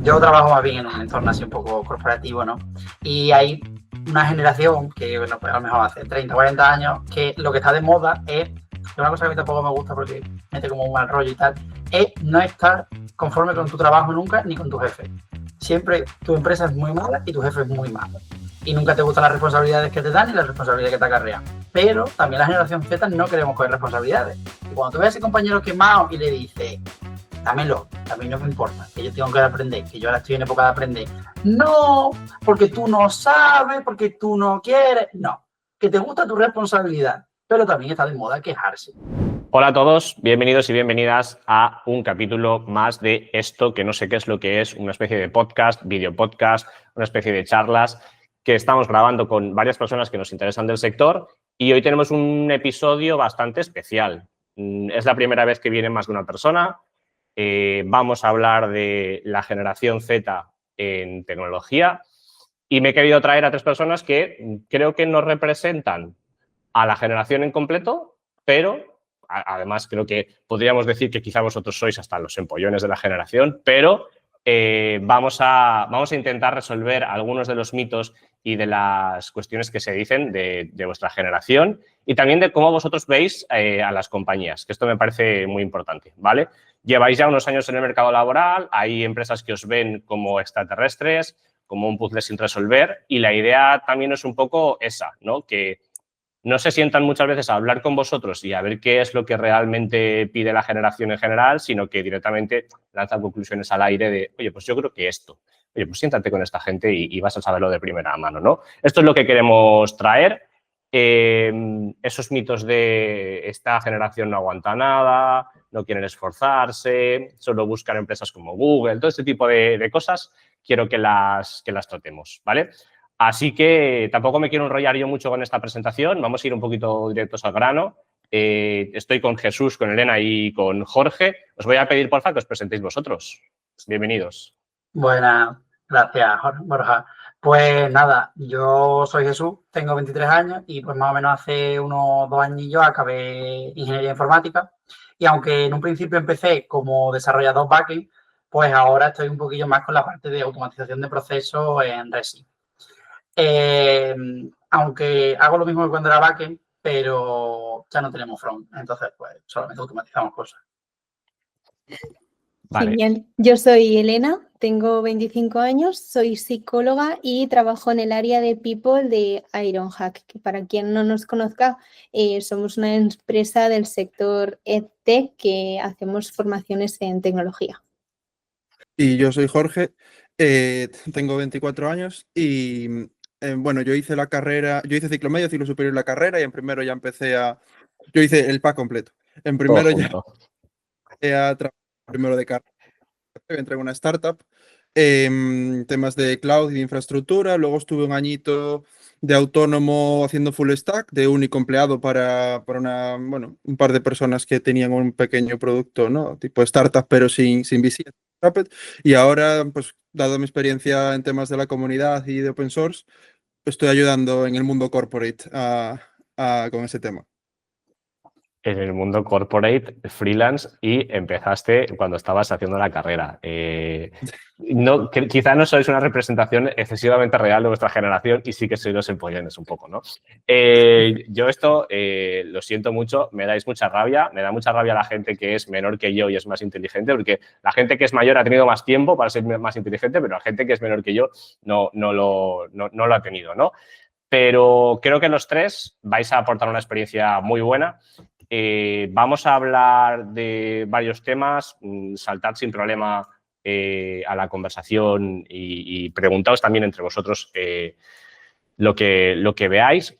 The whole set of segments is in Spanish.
yo trabajo más bien en un entorno así un poco corporativo, ¿no? Y hay una generación que, bueno, pues a lo mejor hace 30, 40 años, que lo que está de moda es, una cosa que a mí tampoco me gusta porque mete como un mal rollo y tal, es no estar conforme con tu trabajo nunca ni con tu jefe. Siempre tu empresa es muy mala y tu jefe es muy malo. Y nunca te gustan las responsabilidades que te dan y las responsabilidades que te acarrean. Pero también la generación Z no queremos coger responsabilidades. Y cuando tú ves a ese compañero quemado y le dices, dámelo, a mí no me importa, que yo tengo que aprender, que yo ahora estoy en época de aprender. No, porque tú no sabes, porque tú no quieres. No, que te gusta tu responsabilidad, pero también está de moda quejarse. Hola a todos, bienvenidos y bienvenidas a un capítulo más de esto que no sé qué es lo que es, una especie de podcast, video podcast, una especie de charlas que estamos grabando con varias personas que nos interesan del sector y hoy tenemos un episodio bastante especial. Es la primera vez que viene más de una persona. Vamos a hablar de la generación Z en tecnología y me he querido traer a tres personas que creo que nos representan a la generación en completo, pero además creo que podríamos decir que quizá vosotros sois hasta los empollones de la generación, pero vamos a intentar resolver algunos de los mitos y de las cuestiones que se dicen de vuestra generación y también de cómo vosotros veis a las compañías, que esto me parece muy importante, ¿vale? Lleváis ya unos años en el mercado laboral, hay empresas que os ven como extraterrestres, como un puzzle sin resolver y la idea también es un poco esa, ¿no? Que no se sientan muchas veces a hablar con vosotros y a ver qué es lo que realmente pide la generación en general, sino que directamente lanzan conclusiones al aire de, oye, pues yo creo que esto, oye, pues siéntate con esta gente y vas a saberlo de primera mano, ¿no? Esto es lo que queremos traer. Esos mitos de esta generación no aguanta nada, no quieren esforzarse, solo buscan empresas como Google, todo este tipo de cosas, quiero que las tratemos, ¿vale? Así que tampoco me quiero enrollar yo mucho con esta presentación, vamos a ir un poquito directos al grano. Estoy con Jesús, con Elena y con Jorge. Os voy a pedir, porfa, que os presentéis vosotros. Bienvenidos. Buenas, gracias, Borja. Pues nada, yo soy Jesús, tengo 23 años y pues más o menos hace unos 2 añillos acabé ingeniería informática y aunque en un principio empecé como desarrollador backend, pues ahora estoy un poquillo más con la parte de automatización de procesos en Resi. Aunque hago lo mismo que cuando era backend, pero ya no tenemos front, entonces pues solamente automatizamos cosas. Vale. Genial. Yo soy Elena, tengo 25 años, soy psicóloga y trabajo en el área de People de Ironhack, que para quien no nos conozca, somos una empresa del sector EdTech que hacemos formaciones en tecnología. Y yo soy Jorge, tengo 24 años y bueno, yo hice la carrera, yo hice ciclo medio, ciclo superior en la carrera y en primero ya yo hice el pack completo. En primero ya empecé a trabajar primero de carrera, entré en una startup, temas de cloud y de infraestructura, luego estuve un añito de autónomo haciendo full stack, de único empleado para un par de personas que tenían un pequeño producto, ¿no? Tipo startup, pero sin VC. Y ahora, pues, dado mi experiencia en temas de la comunidad y de open source, estoy ayudando en el mundo corporate con ese tema. En el mundo corporate, freelance y empezaste cuando estabas haciendo la carrera. Quizá no sois una representación excesivamente real de vuestra generación y sí que sois los empollones un poco, ¿no? Yo esto lo siento mucho, me dais mucha rabia, me da mucha rabia la gente que es menor que yo y es más inteligente, porque la gente que es mayor ha tenido más tiempo para ser más inteligente, pero la gente que es menor que yo no lo ha tenido, ¿no? Pero creo que los tres vais a aportar una experiencia muy buena. Vamos a hablar de varios temas, saltad sin problema a la conversación y preguntaos también entre vosotros lo que veáis.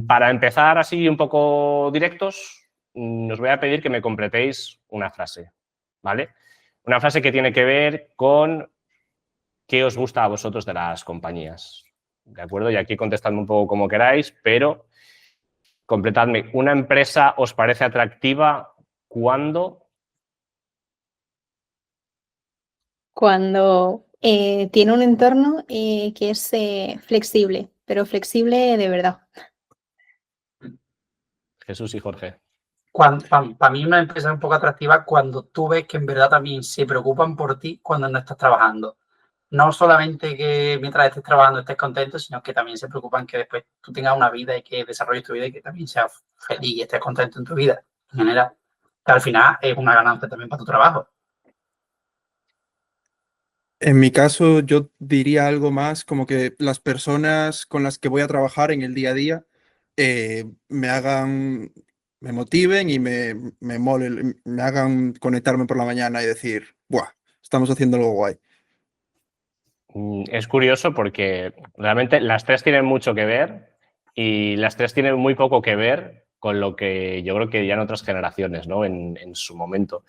Para empezar así un poco directos, os voy a pedir que me completéis una frase, ¿vale? Una frase que tiene que ver con qué os gusta a vosotros de las compañías, ¿de acuerdo? Y aquí contestadme un poco como queráis, pero completadme. ¿Una empresa os parece atractiva cuando? Cuando tiene un entorno que es flexible, pero flexible de verdad. Jesús y Jorge. Para mí una empresa es un poco atractiva cuando tú ves que en verdad también se preocupan por ti cuando no estás trabajando. No solamente que mientras estés trabajando estés contento, sino que también se preocupan que después tú tengas una vida y que desarrolles tu vida y que también seas feliz y estés contento en tu vida en general. Que al final es una ganancia también para tu trabajo. En mi caso, yo diría algo más como que las personas con las que voy a trabajar en el día a día me hagan, me motiven y me molen, me hagan conectarme por la mañana y decir, ¡buah! Estamos haciendo algo guay. Es curioso porque realmente las tres tienen mucho que ver y las tres tienen muy poco que ver con lo que yo creo que ya en otras generaciones, ¿no? En su momento.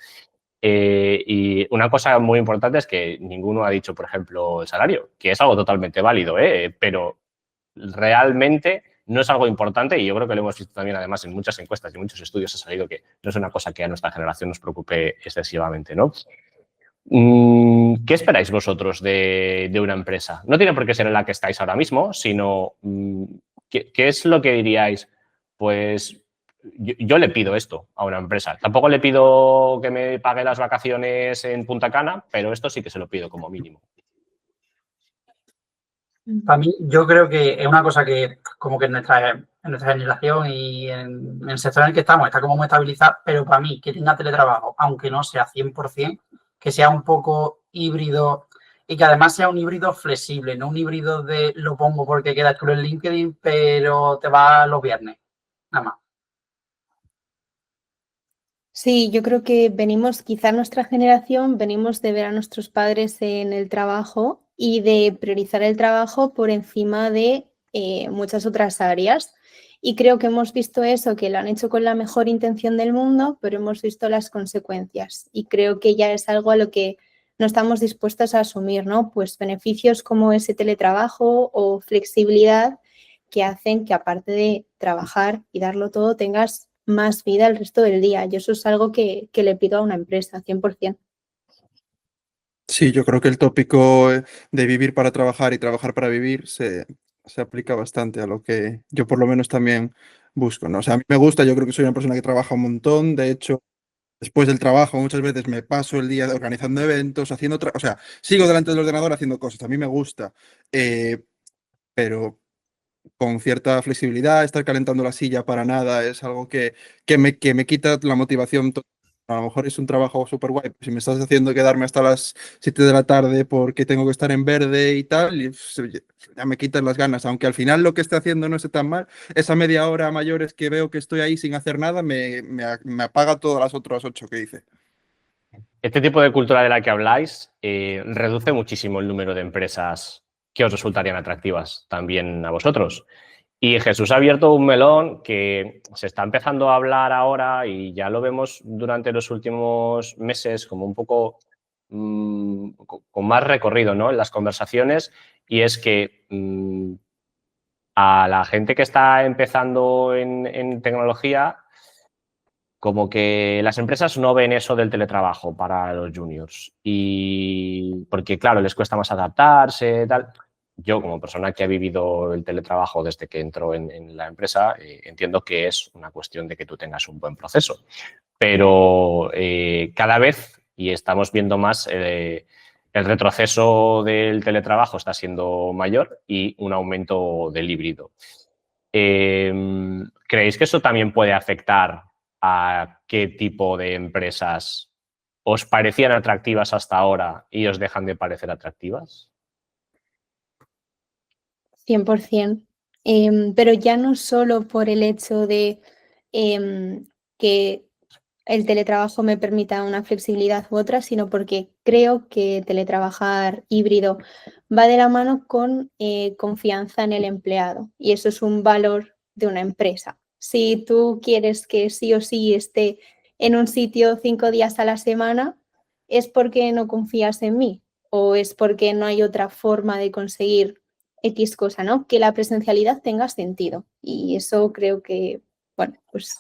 Y una cosa muy importante es que ninguno ha dicho, por ejemplo, el salario, que es algo totalmente válido, pero realmente no es algo importante y yo creo que lo hemos visto también además en muchas encuestas y muchos estudios ha salido que no es una cosa que a nuestra generación nos preocupe excesivamente, ¿no? ¿Qué esperáis vosotros de una empresa? No tiene por qué ser en la que estáis ahora mismo, sino ¿qué es lo que diríais? Pues yo le pido esto a una empresa. Tampoco le pido que me pague las vacaciones en Punta Cana, pero esto sí que se lo pido como mínimo. Para mí, yo creo que es una cosa que como que en nuestra generación y en el sector en el que estamos está como muy estabilizada, pero para mí que tenga teletrabajo, aunque no sea 100%, que sea un poco híbrido y que además sea un híbrido flexible, no un híbrido de lo pongo porque queda chulo en LinkedIn, pero te va los viernes, nada más. Sí, yo creo que venimos, quizá nuestra generación, venimos de ver a nuestros padres en el trabajo y de priorizar el trabajo por encima de muchas otras áreas. Y creo que hemos visto eso, que lo han hecho con la mejor intención del mundo, pero hemos visto las consecuencias. Y creo que ya es algo a lo que no estamos dispuestos a asumir, ¿no? Pues beneficios como ese teletrabajo o flexibilidad que hacen que aparte de trabajar y darlo todo, tengas más vida el resto del día. Y eso es algo que le pido a una empresa, 100%. Sí, yo creo que el tópico de vivir para trabajar y trabajar para vivir se aplica bastante a lo que yo por lo menos también busco, ¿no? O sea, a mí me gusta, yo creo que soy una persona que trabaja un montón, de hecho, después del trabajo muchas veces me paso el día organizando eventos, haciendo o sea, sigo delante del ordenador haciendo cosas, a mí me gusta, pero con cierta flexibilidad, estar calentando la silla para nada es algo que me quita la motivación. A lo mejor es un trabajo súper guay, si me estás haciendo quedarme hasta las 7 de la tarde porque tengo que estar en verde y tal, y ya me quitan las ganas, aunque al final lo que esté haciendo no esté tan mal, esa media hora mayores que veo que estoy ahí sin hacer nada me apaga todas las otras 8 que hice. Este tipo de cultura de la que habláis reduce muchísimo el número de empresas que os resultarían atractivas también a vosotros. Y Jesús ha abierto un melón que se está empezando a hablar ahora y ya lo vemos durante los últimos meses como un poco con más recorrido, ¿no? En las conversaciones, y es que a la gente que está empezando en tecnología, como que las empresas no ven eso del teletrabajo para los juniors. Y porque, claro, les cuesta más adaptarse, tal. Yo, como persona que ha vivido el teletrabajo desde que entró en la empresa, entiendo que es una cuestión de que tú tengas un buen proceso. Pero cada vez, y estamos viendo más, el retroceso del teletrabajo está siendo mayor y un aumento del híbrido. ¿Creéis que eso también puede afectar a qué tipo de empresas os parecían atractivas hasta ahora y os dejan de parecer atractivas? 100%. Pero ya no solo por el hecho de que el teletrabajo me permita una flexibilidad u otra, sino porque creo que teletrabajar híbrido va de la mano con confianza en el empleado y eso es un valor de una empresa. Si tú quieres que sí o sí esté en un sitio 5 días a la semana, es porque no confías en mí o es porque no hay otra forma de conseguir X cosa, ¿no? Que la presencialidad tenga sentido y eso creo que, bueno, pues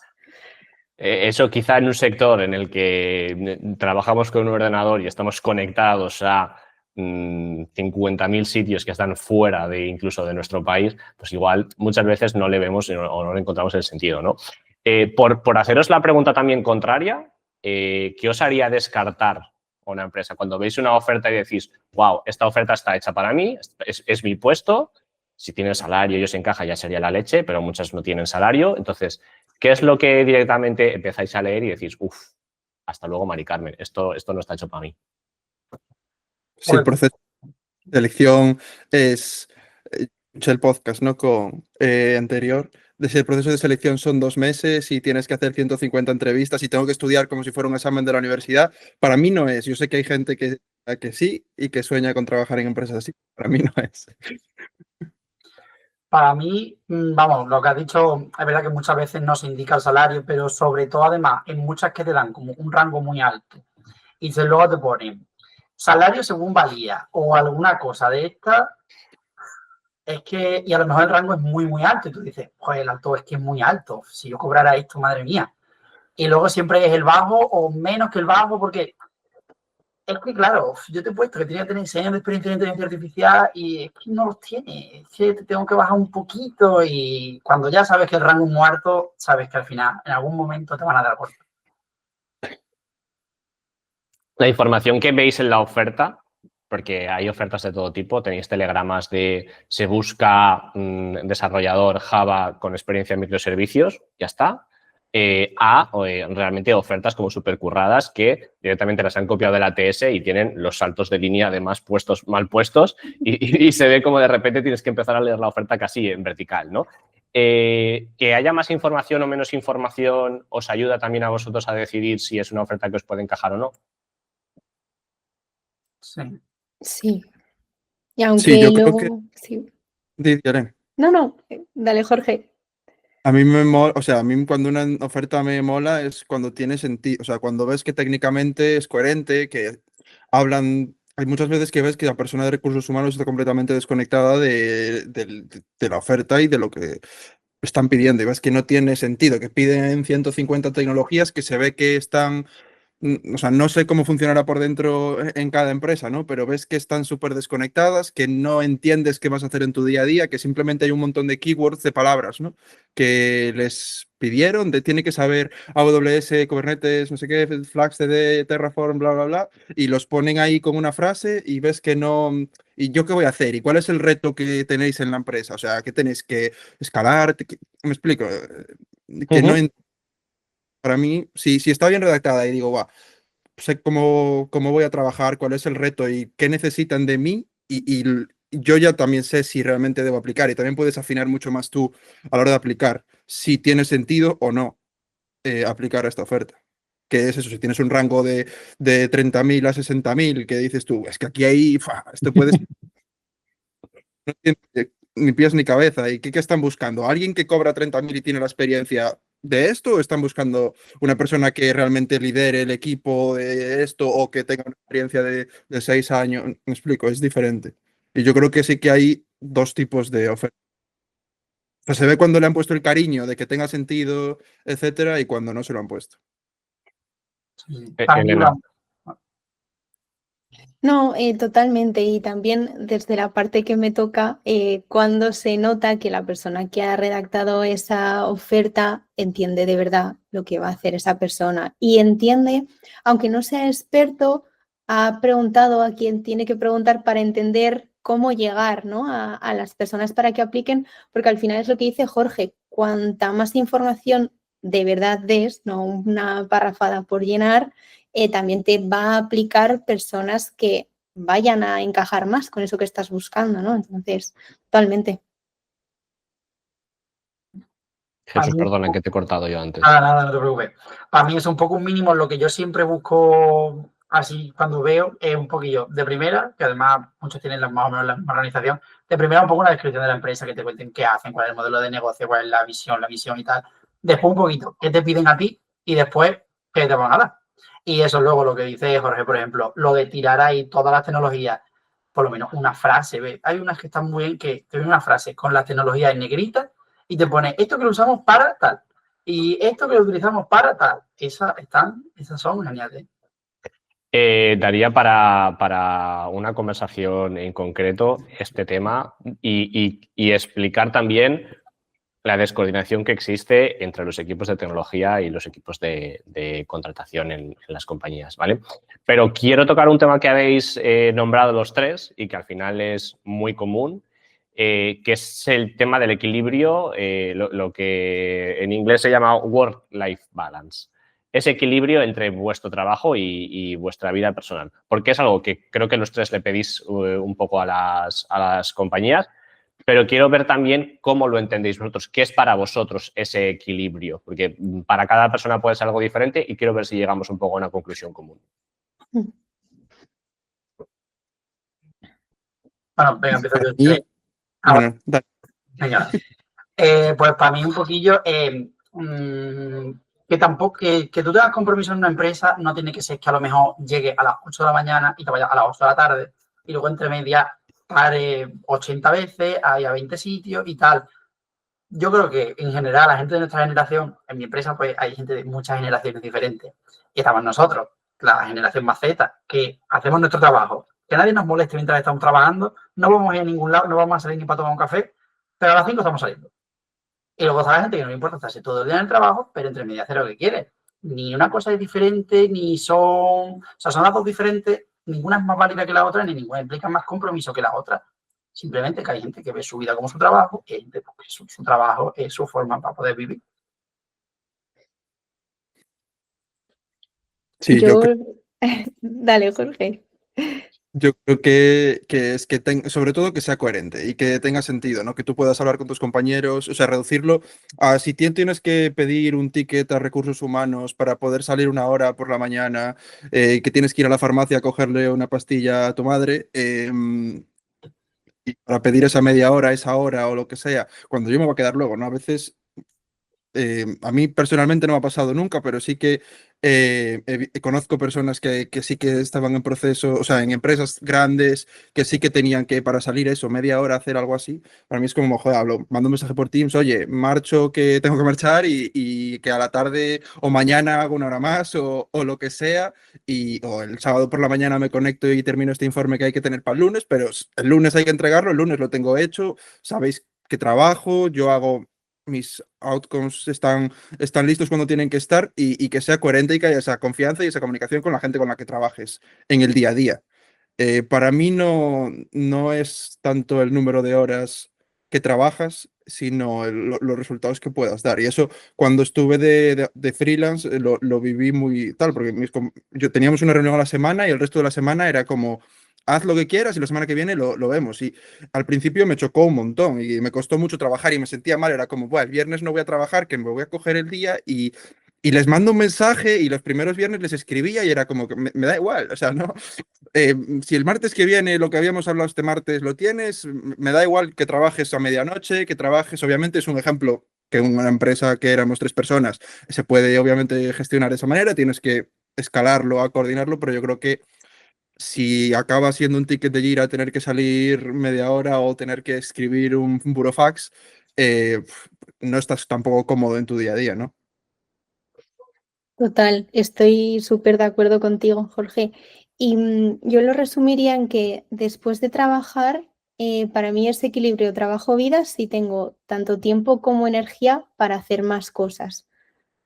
Eso quizá en un sector en el que trabajamos con un ordenador y estamos conectados a 50.000 sitios que están fuera de incluso de nuestro país, pues igual muchas veces no le vemos o no le encontramos el sentido, ¿no? Por haceros la pregunta también contraria, ¿qué os haría descartar a una empresa? Cuando veis una oferta y decís, wow, esta oferta está hecha para mí, es mi puesto, si tiene salario y os encaja ya sería la leche, pero muchas no tienen salario. Entonces, ¿qué es lo que directamente empezáis a leer y decís, uff, hasta luego, Mari Carmen, esto no está hecho para mí? Si el proceso de selección es, escuché el podcast, ¿no? Anterior, de si el proceso de selección son 2 meses y tienes que hacer 150 entrevistas y tengo que estudiar como si fuera un examen de la universidad, para mí no es. Yo sé que hay gente que sí y que sueña con trabajar en empresas así, para mí no es. Para mí, vamos, lo que has dicho, es verdad que muchas veces no se indica el salario, pero sobre todo, además, en muchas que te dan como un rango muy alto y luego te ponen salario según valía o alguna cosa de esta, es que, y a lo mejor el rango es muy, muy alto y tú dices, pues el alto es que es muy alto, si yo cobrara esto, madre mía. Y luego siempre es el bajo o menos que el bajo porque es que, claro, yo te he puesto que tenía que tener 6 años de experiencia en inteligencia artificial y es que no los tiene. Es que te tengo que bajar un poquito y cuando ya sabes que el rango es muy alto, sabes que al final, en algún momento te van a dar cuenta. La información que veis en la oferta, porque hay ofertas de todo tipo, tenéis telegramas de se busca desarrollador Java con experiencia en microservicios, ya está. Realmente ofertas como súper curradas que directamente las han copiado de la ATS y tienen los saltos de línea además puestos mal puestos y se ve como de repente tienes que empezar a leer la oferta casi en vertical, ¿no? Que haya más información o menos información os ayuda también a vosotros a decidir si es una oferta que os puede encajar o no. Sí. Sí. Y aunque Sí, yo luego... creo que... Sí. Irene. No, dale, Jorge. A mí me mola, o sea, a mí cuando una oferta me mola es cuando tiene sentido, o sea, cuando ves que técnicamente es coherente, que hablan, hay muchas veces que ves que la persona de recursos humanos está completamente desconectada de la oferta y de lo que están pidiendo y ves que no tiene sentido, que piden 150 tecnologías que se ve que están o sea, no sé cómo funcionará por dentro en cada empresa, ¿no? Pero ves que están súper desconectadas, que no entiendes qué vas a hacer en tu día a día, que simplemente hay un montón de keywords, de palabras, ¿no? Que les pidieron, tiene que saber AWS, Kubernetes, no sé qué, Flags, CD, Terraform, bla, bla, bla, y los ponen ahí con una frase y ves que no... ¿Y yo qué voy a hacer? ¿Y cuál es el reto que tenéis en la empresa? O sea, ¿qué tenéis que escalar? ¿Me explico? Que no para mí, si está bien redactada y digo, va, sé cómo voy a trabajar, cuál es el reto y qué necesitan de mí, y yo ya también sé si realmente debo aplicar. Y también puedes afinar mucho más tú a la hora de aplicar si tiene sentido o no aplicar a esta oferta. Que es eso, si tienes un rango de 30.000 a 60.000, que dices tú, es que aquí hay, esto puedes no tiene ni pies ni cabeza. ¿Y qué están buscando? ¿Alguien que cobra 30.000 y tiene la experiencia de esto? ¿O están buscando una persona que realmente lidere el equipo de esto o que tenga una experiencia de 6 años? Me explico, es diferente. Y yo creo que sí que hay 2 tipos de ofertas. O sea, se ve cuando le han puesto el cariño de que tenga sentido, etcétera, y cuando no se lo han puesto. Sí. Elena. No, totalmente. Y también desde la parte que me toca, cuando se nota que la persona que ha redactado esa oferta entiende de verdad lo que va a hacer esa persona y entiende, aunque no sea experto, ha preguntado a quien tiene que preguntar para entender cómo llegar, ¿no? a las personas para que apliquen, porque al final es lo que dice Jorge, cuanta más información de verdad des, no una parrafada por llenar, también te va a aplicar personas que vayan a encajar más con eso que estás buscando, ¿no? Entonces, totalmente. Jesús, perdona que te he cortado yo antes. Nada, no te preocupes. Para mí es un poco un mínimo lo que yo siempre busco así cuando veo, es un poquillo de primera, que además muchos tienen más o menos la misma organización, de primera un poco una descripción de la empresa, que te cuenten qué hacen, cuál es el modelo de negocio, cuál es la visión y tal. Después un poquito, qué te piden a ti y después qué te van a dar. Y eso es luego lo que dice Jorge, por ejemplo, lo de tirar ahí todas las tecnologías, por lo menos una frase, ¿ves? Hay unas que están muy bien, que te ven una frase con las tecnologías en negrita y te pone esto que lo usamos para tal. Y esto que lo utilizamos para tal, esas son geniales. Daría para una conversación en concreto este tema y explicar también la descoordinación que existe entre los equipos de tecnología y los equipos de contratación en las compañías, ¿vale? Pero quiero tocar un tema que habéis nombrado los tres y que al final es muy común, que es el tema del equilibrio, lo que en inglés se llama work-life balance. Ese equilibrio entre vuestro trabajo y vuestra vida personal. Porque es algo que creo que los tres le pedís un poco a las compañías, pero quiero ver también cómo lo entendéis vosotros, qué es para vosotros ese equilibrio, porque para cada persona puede ser algo diferente y quiero ver si llegamos un poco a una conclusión común. Bueno, venga, empiezo yo. Y, Ahora, bueno, dale. venga. Pues para mí un poquillo, que tampoco, que tú tengas compromiso en una empresa no tiene que ser que a lo mejor llegue a las 8 de la mañana y te vayas a las 8 de la tarde y luego entre medias pare 80 veces, haya 20 sitios y tal. Yo creo que en general la gente de nuestra generación, en mi empresa pues hay gente de muchas generaciones diferentes y estamos nosotros, la generación más Z, que hacemos nuestro trabajo, que nadie nos moleste mientras estamos trabajando, no vamos a ir a ningún lado, no vamos a salir ni para tomar un café, pero a las 5 estamos saliendo. Y luego está la gente que no le importa estarse todo el día en el trabajo, pero entre medias hacer lo que quiere. Ni una cosa es diferente, ni son... O sea, son las dos diferentes, ninguna es más válida que la otra, ni ninguna implica más compromiso que la otra. Simplemente que hay gente que ve su vida como su trabajo y hay gente que su trabajo es su forma para poder vivir. Sí, Dale, Jorge. yo creo que es que sobre todo que sea coherente y que tenga sentido, ¿no? Que tú puedas hablar con tus compañeros, o sea, reducirlo a si tienes que pedir un ticket a recursos humanos para poder salir una hora por la mañana, que tienes que ir a la farmacia a cogerle una pastilla a tu madre, y para pedir esa media hora, esa hora o lo que sea, cuando yo me voy a quedar luego, ¿no? A veces a mí personalmente no me ha pasado nunca, pero sí que conozco personas que sí que estaban en proceso, o sea, en empresas grandes, que sí que tenían que para salir eso, media hora hacer algo así. Para mí es como, joder, mando un mensaje por Teams, oye, marcho que tengo que marchar y que a la tarde o mañana hago una hora más o lo que sea, o el sábado por la mañana me conecto y termino este informe que hay que tener para el lunes, pero el lunes hay que entregarlo, el lunes lo tengo hecho, sabéis que trabajo, yo hago mis outcomes están listos cuando tienen que estar y que sea coherente y que haya esa confianza y esa comunicación con la gente con la que trabajes en el día a día. Para mí no es tanto el número de horas que trabajas, sino los resultados que puedas dar. Y eso, cuando estuve de freelance, lo viví muy tal, porque yo teníamos una reunión a la semana y el resto de la semana era como, haz lo que quieras y la semana que viene lo vemos. Y al principio me chocó un montón y me costó mucho trabajar y me sentía mal. Era como, bueno, el viernes no voy a trabajar, que me voy a coger el día y les mando un mensaje y los primeros viernes les escribía y era como que me da igual, o sea, no, si el martes que viene lo que habíamos hablado este martes lo tienes, me da igual que trabajes a medianoche, que trabajes, obviamente es un ejemplo que en una empresa que éramos 3 personas se puede obviamente gestionar de esa manera, tienes que escalarlo, a coordinarlo, pero yo creo que si acaba siendo un ticket de Jira tener que salir media hora o tener que escribir un burofax, no estás tampoco cómodo en tu día a día, ¿no? Total, estoy súper de acuerdo contigo, Jorge. Y yo lo resumiría en que después de trabajar, para mí es equilibrio trabajo-vida si tengo tanto tiempo como energía para hacer más cosas,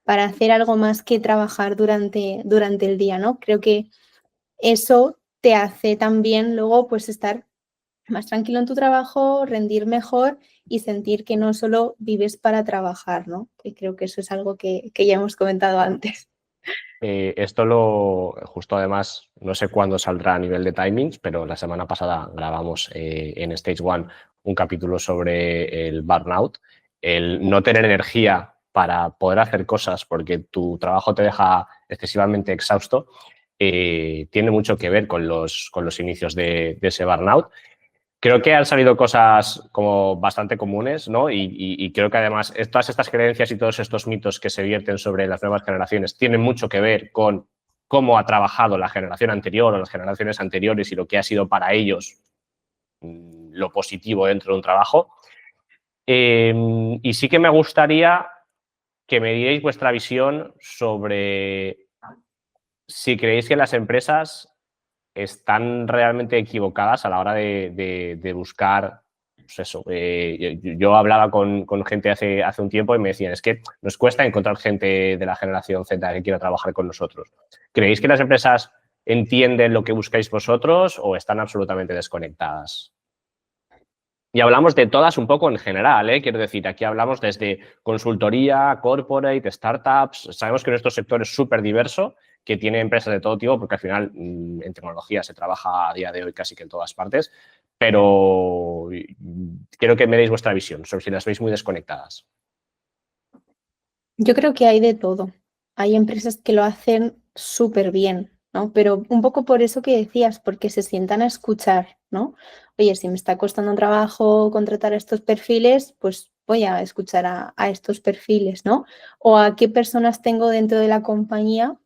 para hacer algo más que trabajar durante el día, ¿no? Creo que eso te hace también luego pues estar más tranquilo en tu trabajo, rendir mejor y sentir que no solo vives para trabajar, ¿no? Que creo que eso es algo que ya hemos comentado antes. Justo además, no sé cuándo saldrá a nivel de timings, pero la semana pasada grabamos en Stage One un capítulo sobre el burnout, el no tener energía para poder hacer cosas porque tu trabajo te deja excesivamente exhausto, tiene mucho que ver con los inicios de ese burnout. Creo que han salido cosas como bastante comunes, ¿no? Y creo que además todas estas creencias y todos estos mitos que se vierten sobre las nuevas generaciones tienen mucho que ver con cómo ha trabajado la generación anterior o las generaciones anteriores y lo que ha sido para ellos lo positivo dentro de un trabajo. Y sí que me gustaría que me dierais vuestra visión sobre si creéis que las empresas están realmente equivocadas a la hora de buscar pues eso, yo hablaba con gente hace un tiempo y me decían, es que nos cuesta encontrar gente de la generación Z que quiera trabajar con nosotros. ¿Creéis que las empresas entienden lo que buscáis vosotros o están absolutamente desconectadas? Y hablamos de todas un poco en general, ¿eh? Quiero decir, aquí hablamos desde consultoría, corporate, startups. Sabemos que nuestro sector es súper diverso, que tiene empresas de todo tipo, porque al final en tecnología se trabaja a día de hoy casi que en todas partes, pero quiero que me deis vuestra visión sobre si las veis muy desconectadas. Yo creo que hay de todo. Hay empresas que lo hacen súper bien, ¿no? Pero un poco por eso que decías, porque se sientan a escuchar, ¿no? Oye, si me está costando un trabajo contratar a estos perfiles, pues voy a escuchar a estos perfiles, ¿no? O a qué personas tengo dentro de la compañía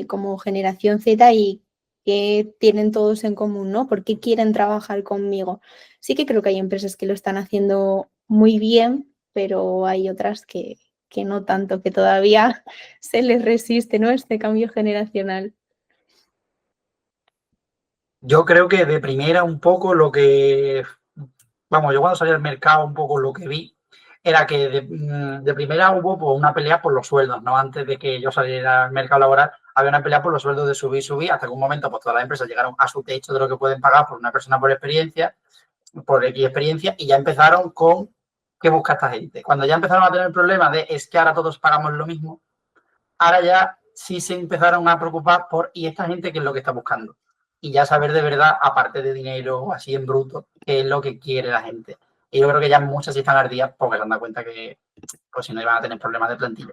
como generación Z y qué tienen todos en común, ¿no? ¿Por qué quieren trabajar conmigo? Sí que creo que hay empresas que lo están haciendo muy bien, pero hay otras que no tanto, que todavía se les resiste, ¿no? Este cambio generacional. Yo creo que de primera un poco lo que, vamos, yo cuando salí al mercado un poco lo que vi era que de primera hubo pues, una pelea por los sueldos, ¿no? Antes de que yo saliera al mercado laboral, había una pelea por los sueldos de subir, hasta que un momento pues todas las empresas llegaron a su techo de lo que pueden pagar por una persona por experiencia, por X experiencia, y ya empezaron con qué busca esta gente. Cuando ya empezaron a tener el problema de es que ahora todos pagamos lo mismo, ahora ya sí se empezaron a preocupar por ¿y esta gente qué es lo que está buscando? Y ya saber de verdad, aparte de dinero así en bruto, qué es lo que quiere la gente. Y yo creo que ya muchas sí están ardidas porque se han dado cuenta que pues si no iban a tener problemas de plantilla.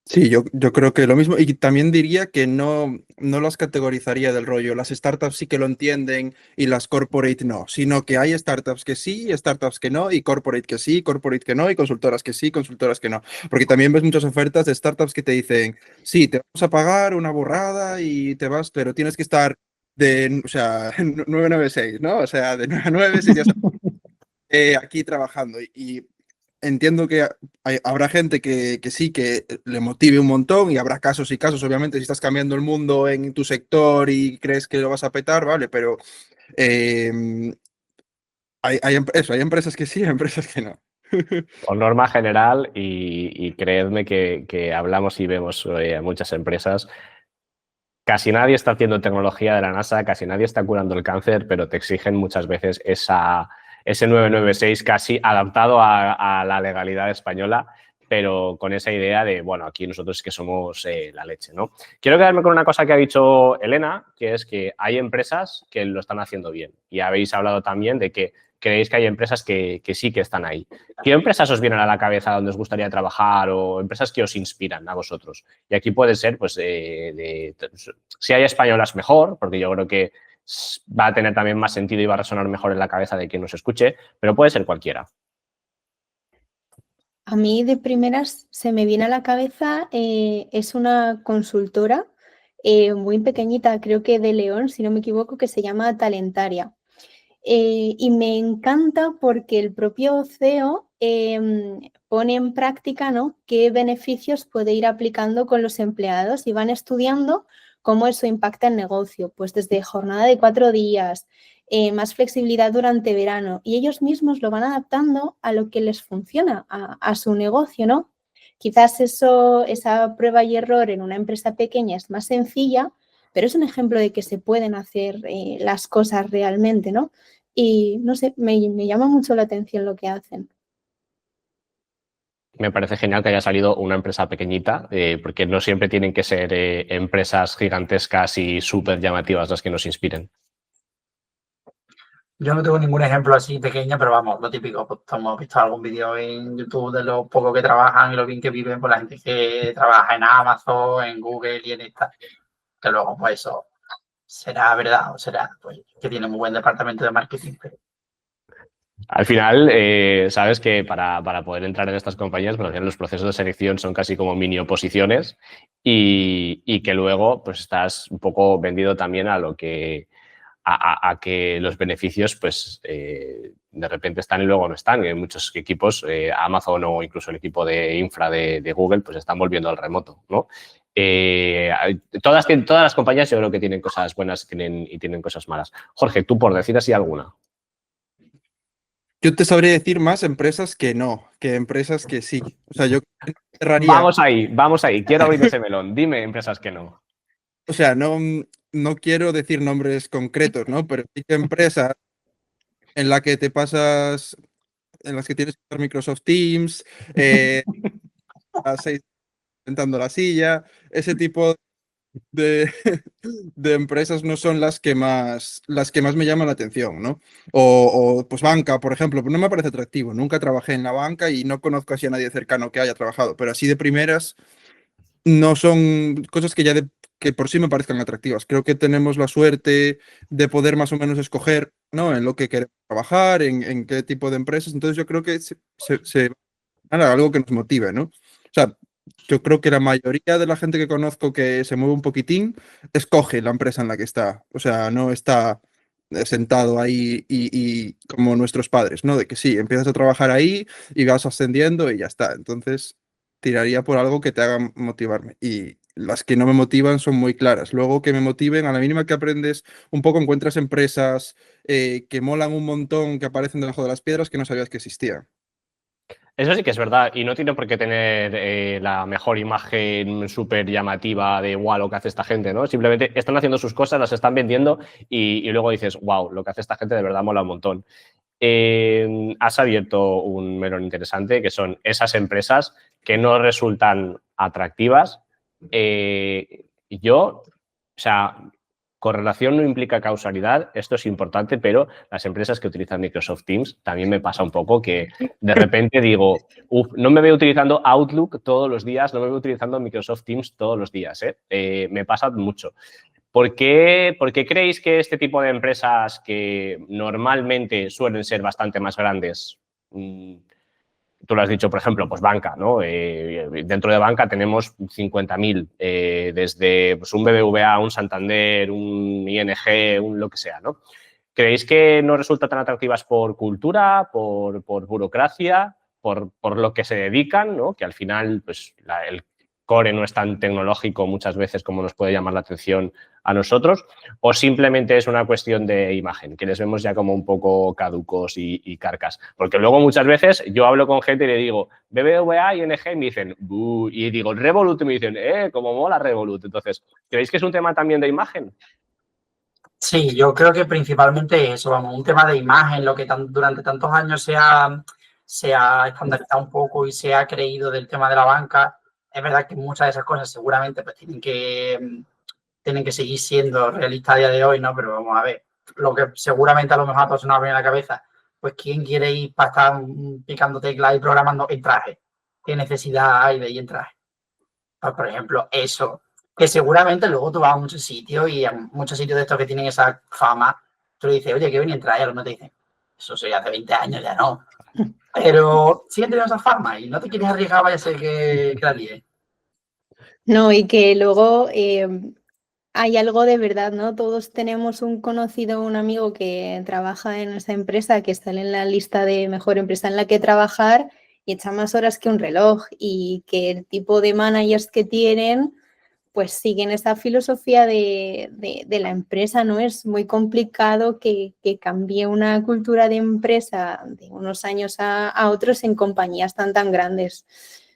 Sí, yo creo que lo mismo. Y también diría que no las categorizaría del rollo. Las startups sí que lo entienden y las corporate no, sino que hay startups que sí, startups que no, y corporate que sí, corporate que no, y consultoras que sí, consultoras que no. Porque también ves muchas ofertas de startups que te dicen, sí, te vamos a pagar una burrada y te vas, pero tienes que estar o sea, 996, ¿no? O sea, de 9 a 9 serías aquí trabajando. Y entiendo que habrá gente que sí, que le motive un montón y habrá casos y casos, obviamente, si estás cambiando el mundo en tu sector y crees que lo vas a petar, ¿vale? Pero hay empresas que sí, hay empresas que no. Por norma general, y creedme que hablamos y vemos a muchas empresas, casi nadie está haciendo tecnología de la NASA, casi nadie está curando el cáncer, pero te exigen muchas veces ese 996 casi adaptado a la legalidad española, pero con esa idea de, bueno, aquí nosotros es que somos la leche, ¿no? Quiero quedarme con una cosa que ha dicho Elena, que es que hay empresas que lo están haciendo bien. Y habéis hablado también de que creéis que hay empresas que sí que están ahí. ¿Qué empresas os vienen a la cabeza donde os gustaría trabajar o empresas que os inspiran a vosotros? Y aquí puede ser, pues, si hay españolas mejor, porque yo creo que va a tener también más sentido y va a resonar mejor en la cabeza de quien nos escuche, pero puede ser cualquiera. A mí de primeras se me viene a la cabeza, es una consultora muy pequeñita, creo que de León, si no me equivoco, que se llama Talentaria. Y me encanta porque el propio CEO pone en práctica, ¿no?, qué beneficios puede ir aplicando con los empleados y van estudiando cómo eso impacta el negocio, pues desde jornada de 4 días, más flexibilidad durante verano, y ellos mismos lo van adaptando a lo que les funciona, a su negocio, ¿no? Quizás esa prueba y error en una empresa pequeña es más sencilla, pero es un ejemplo de que se pueden hacer las cosas realmente, ¿no? Y no sé, me llama mucho la atención lo que hacen. Me parece genial que haya salido una empresa pequeñita, porque no siempre tienen que ser empresas gigantescas y súper llamativas las que nos inspiren. Yo no tengo ningún ejemplo así pequeño, pero vamos, lo típico, pues hemos visto algún vídeo en YouTube de los pocos que trabajan y lo bien que viven por la gente que trabaja en Amazon, en Google y en esta, que luego pues eso será verdad o será pues, que tiene muy buen departamento de marketing. Pero... Al final, sabes que para poder entrar en estas compañías, pues, los procesos de selección son casi como mini oposiciones y que luego pues estás un poco vendido también a lo que a que los beneficios pues de repente están y luego no están. En muchos equipos, Amazon o incluso el equipo de infra de Google, pues están volviendo al remoto, ¿no? Todas las compañías yo creo que tienen cosas buenas y tienen cosas malas. Jorge, tú por decir así alguna. Yo te sabría decir más empresas que no, que empresas que sí. O sea, yo cerraría, Vamos ahí. Quiero abrir ese melón. Dime empresas que no. o sea, no quiero decir nombres concretos, ¿no? Pero sí que empresas en la que te pasas, en las que tienes que usar Microsoft Teams, a las 6 sentando la silla, ese tipo de, de empresas no son las que más me llaman la atención, ¿no? Pues banca, por ejemplo, pues no me parece atractivo. Nunca trabajé en la banca y no conozco así a nadie cercano que haya trabajado, pero así de primeras no son cosas que por sí me parezcan atractivas. Creo que tenemos la suerte de poder más o menos escoger, ¿no? En lo que queremos trabajar, en qué tipo de empresas. Entonces yo creo que algo que nos motive, ¿no? O sea, yo creo que la mayoría de la gente que conozco que se mueve un poquitín, escoge la empresa en la que está. O sea, no está sentado ahí y como nuestros padres, ¿no? De que sí, empiezas a trabajar ahí y vas ascendiendo y ya está. Entonces, tiraría por algo que te haga motivarme. Y las que no me motivan son muy claras. Luego que me motiven, a la mínima que aprendes un poco, encuentras empresas que molan un montón, que aparecen debajo de las piedras que no sabías que existían. Eso sí que es verdad, y no tiene por qué tener la mejor imagen súper llamativa de wow, lo que hace esta gente, ¿no? Simplemente están haciendo sus cosas, las están vendiendo y luego dices, wow, lo que hace esta gente de verdad mola un montón. Has abierto un melón interesante, que son esas empresas que no resultan atractivas. O sea, correlación no implica causalidad, esto es importante, pero las empresas que utilizan Microsoft Teams también me pasa un poco que de repente digo, no me veo utilizando Outlook todos los días, no me veo utilizando Microsoft Teams todos los días, me pasa mucho. ¿Por qué creéis que este tipo de empresas que normalmente suelen ser bastante más grandes, tú lo has dicho, por ejemplo, pues banca, ¿no? Dentro de banca tenemos 50.000, desde pues, un BBVA, un Santander, un ING, un lo que sea, ¿no? ¿Creéis que no resultan tan atractivas por cultura, por burocracia, por lo que se dedican, ¿no? Que al final, pues, el core no es tan tecnológico muchas veces como nos puede llamar la atención a nosotros, o simplemente es una cuestión de imagen, que les vemos ya como un poco caducos y carcas? Porque luego muchas veces yo hablo con gente y le digo BBVA y ING y me dicen buh, y digo Revolut y me dicen como mola Revolut. Entonces, ¿creéis que es un tema también de imagen? Sí, yo creo que principalmente eso, vamos, un tema de imagen, lo que durante tantos años se ha estandarizado un poco y se ha creído del tema de la banca. Es verdad que muchas de esas cosas seguramente pues tienen que seguir siendo realistas a día de hoy, ¿no? Pero vamos a ver, lo que seguramente a lo mejor a todos se nos viene a la cabeza, pues ¿quién quiere ir para estar picando teclas y programando en traje? ¿Qué necesidad hay de ir en traje? Pues, por ejemplo, eso, que seguramente luego tú vas a muchos sitios y a muchos sitios de estos que tienen esa fama, tú le dices, oye, ¿qué venía en traje? Y a lo mejor te dicen, eso soy hace 20 años, ya no. Pero siguen teniendo esa fama y no te quieres arriesgar, vaya a ser que la líes. No, y que luego hay algo de verdad, ¿no? Todos tenemos un conocido, un amigo que trabaja en esa empresa, que sale en la lista de mejor empresa en la que trabajar y echa más horas que un reloj, y que el tipo de managers que tienen pues siguen esa filosofía de la empresa, ¿no? Es muy complicado que cambie una cultura de empresa de unos años a otros en compañías tan grandes.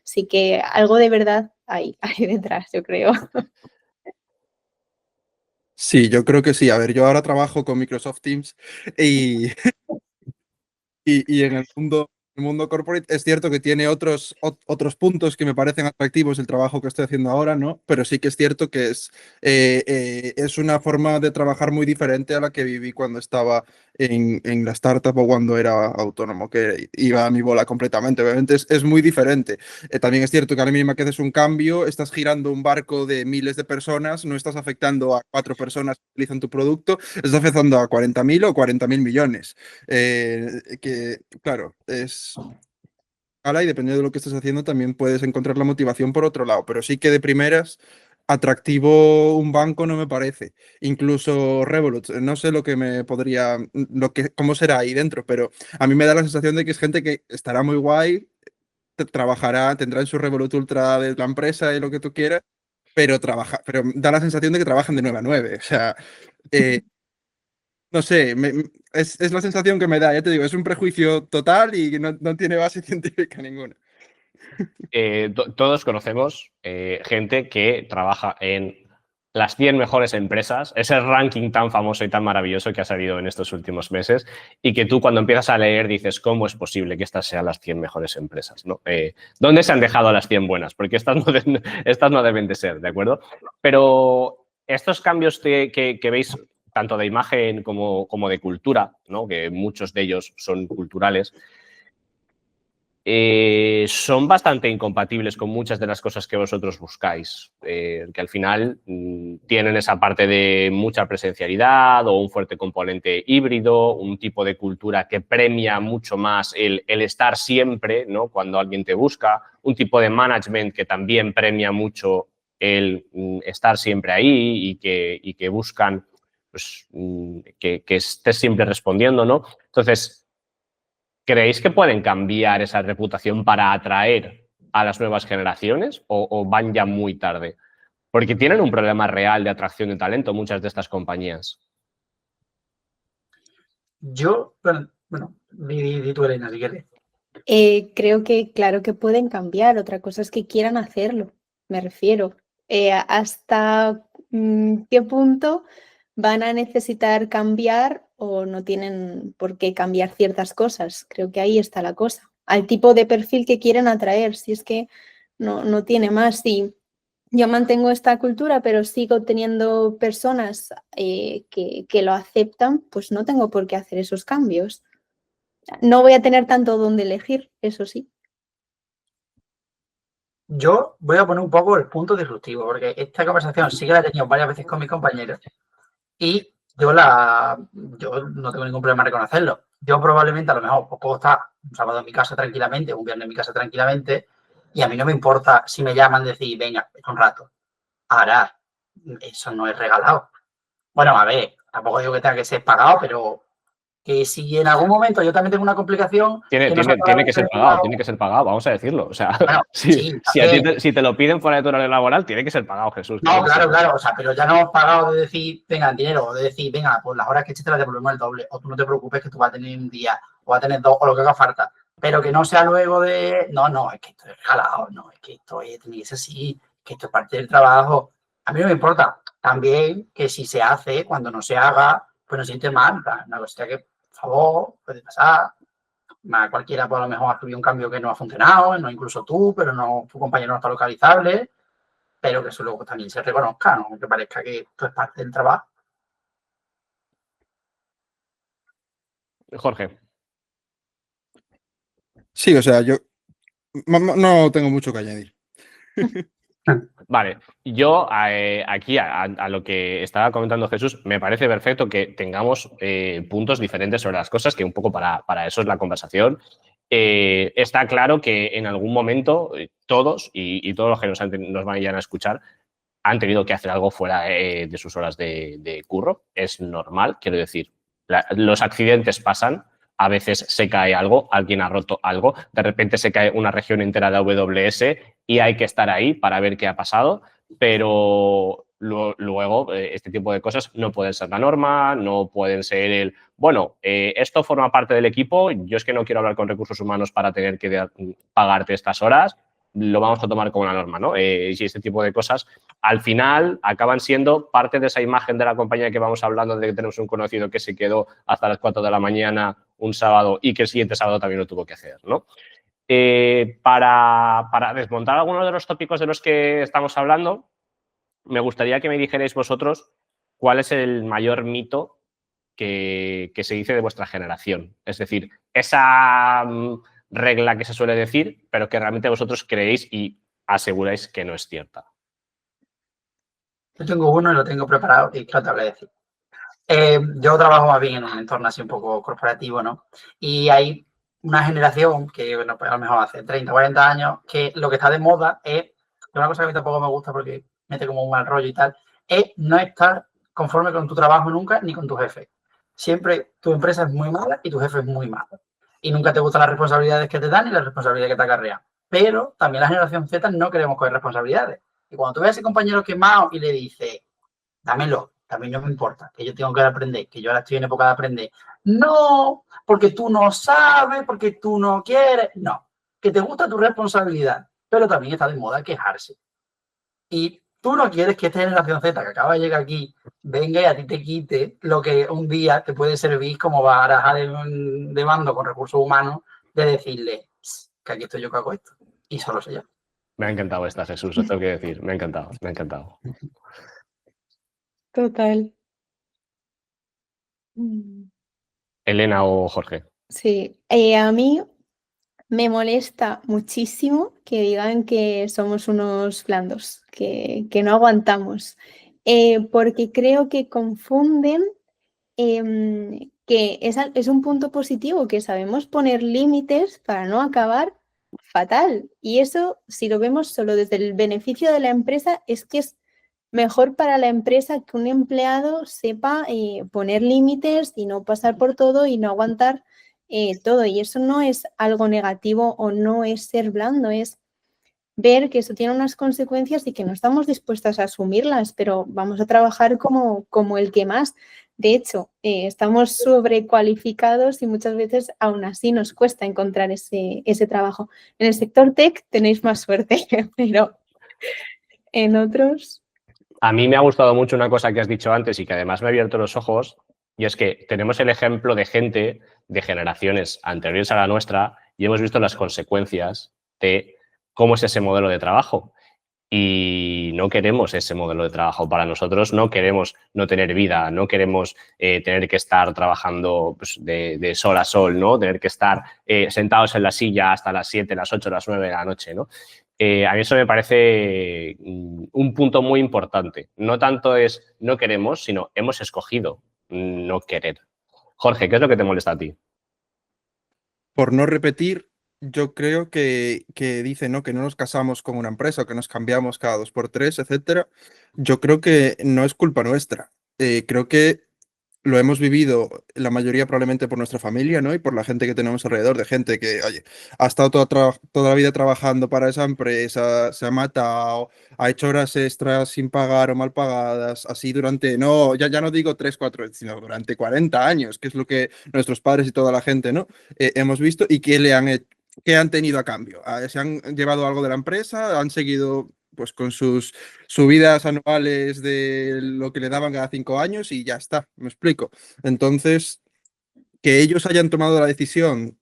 Así que algo de verdad hay detrás, yo creo. Sí, yo creo que sí. A ver, yo ahora trabajo con Microsoft Teams y, y en el mundo corporate es cierto que tiene otros puntos que me parecen atractivos el trabajo que estoy haciendo ahora, ¿no? Pero sí que es cierto que es una forma de trabajar muy diferente a la que viví cuando estaba en la startup o cuando era autónomo, que iba a mi bola completamente. Obviamente es muy diferente. También es cierto que a la mínima que haces un cambio, estás girando un barco de miles de personas, no estás afectando a 4 personas que utilizan tu producto, estás afectando a 40.000 o 40.000 millones. Que, claro, es y dependiendo de lo que estés haciendo, también puedes encontrar la motivación por otro lado, pero sí que de primeras, atractivo un banco no me parece. Incluso Revolut, no sé lo que me podría, cómo será ahí dentro, pero a mí me da la sensación de que es gente que estará muy guay, trabajará, tendrá en su Revolut Ultra de la empresa y lo que tú quieras, pero da la sensación de que trabajan de 9 a 9. O sea, no sé, es la sensación que me da, ya te digo, es un prejuicio total y no tiene base científica ninguna. Todos conocemos gente que trabaja en las 100 mejores empresas, ese ranking tan famoso y tan maravilloso que ha salido en estos últimos meses, y que tú cuando empiezas a leer dices, ¿cómo es posible que estas sean las 100 mejores empresas? ¿No? ¿Dónde se han dejado las 100 buenas? Porque estas no deben de ser, ¿de acuerdo? Pero estos cambios que veis, tanto de imagen como de cultura, ¿no? Que muchos de ellos son culturales, son bastante incompatibles con muchas de las cosas que vosotros buscáis, que al final tienen esa parte de mucha presencialidad o un fuerte componente híbrido, un tipo de cultura que premia mucho más el estar siempre, ¿no? Cuando alguien te busca, un tipo de management que también premia mucho el estar siempre ahí y que buscan pues, que estés siempre respondiendo, ¿no? Entonces, ¿creéis que pueden cambiar esa reputación para atraer a las nuevas generaciones o van ya muy tarde? Porque tienen un problema real de atracción de talento muchas de estas compañías. Yo, bueno, di tú, Elena, si quieres. Creo que, claro que pueden cambiar. Otra cosa es que quieran hacerlo, me refiero. ¿Hasta qué punto van a necesitar cambiar o no tienen por qué cambiar ciertas cosas? Creo que ahí está la cosa. Al tipo de perfil que quieren atraer, si es que no tiene más. Si yo mantengo esta cultura, pero sigo teniendo personas que lo aceptan, pues no tengo por qué hacer esos cambios. No voy a tener tanto donde elegir, eso sí. Yo voy a poner un poco el punto disruptivo, porque esta conversación sí que la he tenido varias veces con mis compañeros y yo no tengo ningún problema en reconocerlo. Yo probablemente a lo mejor puedo estar un sábado en mi casa tranquilamente, un viernes en mi casa tranquilamente, y a mí no me importa si me llaman y decir, venga, un rato. Ahora, eso no es regalado. Bueno, a ver, tampoco digo que tenga que ser pagado, pero que si en algún momento yo también tengo una complicación... Tiene que ser pagado, vamos a decirlo. O sea, bueno, sí, si te lo piden fuera de tu horario laboral, tiene que ser pagado, Jesús. No, claro, o sea, pero ya no pagado de decir, venga, el dinero, o de decir, venga, pues las horas que te las devolvemos el doble, o tú no te preocupes que tú vas a tener un día, o vas a tener dos, o lo que haga falta, pero que no sea luego de, no, es que esto es regalado, no, es que esto tiene que ser así, que esto es parte del trabajo. A mí no me importa. También que si se hace, cuando no se haga, pues no siente mal, una cosa que, por favor, puede pasar. Cualquiera, pues a lo mejor ha subido un cambio que no ha funcionado, no incluso tú, pero no, tu compañero no está localizable, pero que eso luego también se reconozca, ¿no? Que parezca que esto es parte del trabajo. Jorge. Sí, o sea, yo no tengo mucho que añadir. Vale, yo aquí a lo que estaba comentando Jesús, me parece perfecto que tengamos puntos diferentes sobre las cosas, que un poco para eso es la conversación. Está claro que en algún momento todos y todos los que nos vayan a escuchar han tenido que hacer algo fuera de sus horas de curro. Es normal, quiero decir, los accidentes pasan. A veces se cae algo, alguien ha roto algo, de repente se cae una región entera de AWS y hay que estar ahí para ver qué ha pasado, pero luego este tipo de cosas no pueden ser la norma, no pueden ser esto forma parte del equipo, yo es que no quiero hablar con recursos humanos para tener que pagarte estas horas, lo vamos a tomar como una norma, ¿no? Y este tipo de cosas al final acaban siendo parte de esa imagen de la compañía que vamos hablando, de que tenemos un conocido que se quedó hasta las 4 de la mañana un sábado y que el siguiente sábado también lo tuvo que hacer, ¿no? Para desmontar algunos de los tópicos de los que estamos hablando, me gustaría que me dijerais vosotros cuál es el mayor mito que se dice de vuestra generación. Es decir, esa regla que se suele decir, pero que realmente vosotros creéis y aseguráis que no es cierta. Yo tengo uno y lo tengo preparado y claro, te voy a decir. Yo trabajo más bien en un entorno así un poco corporativo, ¿no? Y hay una generación que, bueno, pues a lo mejor hace 30, 40 años, que lo que está de moda es una cosa que a mí tampoco me gusta porque mete como un mal rollo y tal, es no estar conforme con tu trabajo nunca ni con tu jefe. Siempre tu empresa es muy mala y tu jefe es muy malo. Y nunca te gustan las responsabilidades que te dan ni las responsabilidades que te acarrean. Pero también la generación Z no queremos coger responsabilidades. Y cuando tú ves a ese compañero quemado y le dices, dámelo, también no me importa, que yo tengo que aprender, que yo ahora estoy en época de aprender. No, porque tú no sabes, porque tú no quieres. No, que te gusta tu responsabilidad, pero también está de moda quejarse. Y tú no quieres que esta generación Z que acaba de llegar aquí venga y a ti te quite lo que un día te puede servir como baraja de mando con recursos humanos de decirle que aquí estoy yo que hago esto. Y solo sé yo. Me ha encantado esta, Jesús, lo tengo que decir. Me ha encantado, me ha encantado. Total. Elena o Jorge. Sí, a mí me molesta muchísimo que digan que somos unos blandos, que no aguantamos, porque creo que confunden que es un punto positivo, que sabemos poner límites para no acabar fatal. Y eso, si lo vemos solo desde el beneficio de la empresa, es que es mejor para la empresa que un empleado sepa poner límites y no pasar por todo y no aguantar todo. Y eso no es algo negativo o no es ser blando, es ver que eso tiene unas consecuencias y que no estamos dispuestas a asumirlas, pero vamos a trabajar como el que más. De hecho, estamos sobrecualificados y muchas veces aún así nos cuesta encontrar ese trabajo. En el sector tech tenéis más suerte, pero en otros... A mí me ha gustado mucho una cosa que has dicho antes y que además me ha abierto los ojos, y es que tenemos el ejemplo de gente de generaciones anteriores a la nuestra y hemos visto las consecuencias de cómo es ese modelo de trabajo. Y no queremos ese modelo de trabajo para nosotros, no queremos no tener vida, no queremos tener que estar trabajando pues, de sol a sol, ¿no? Tener que estar sentados en la silla hasta las 7, las 8, las 9 de la noche, ¿no? A mí eso me parece un punto muy importante. No tanto es no queremos, sino hemos escogido no querer. Jorge, ¿qué es lo que te molesta a ti? Por no repetir, yo creo que dice, ¿no? Que no nos casamos con una empresa o que nos cambiamos cada 2 por 3, etcétera. Yo creo que no es culpa nuestra. Creo que lo hemos vivido la mayoría probablemente por nuestra familia, ¿no? Y por la gente que tenemos alrededor, de gente que, oye, ha estado toda la vida trabajando para esa empresa, se ha matado, ha hecho horas extras sin pagar o mal pagadas, así durante, no, ya no digo 3, 4, sino durante 40 años, que es lo que nuestros padres y toda la gente, ¿no? Hemos visto y que le han hecho. ¿Qué han tenido a cambio? ¿Se han llevado algo de la empresa? ¿Han seguido pues con sus subidas anuales de lo que le daban cada 5 años y ya está? ¿Me explico? Entonces, que ellos hayan tomado la decisión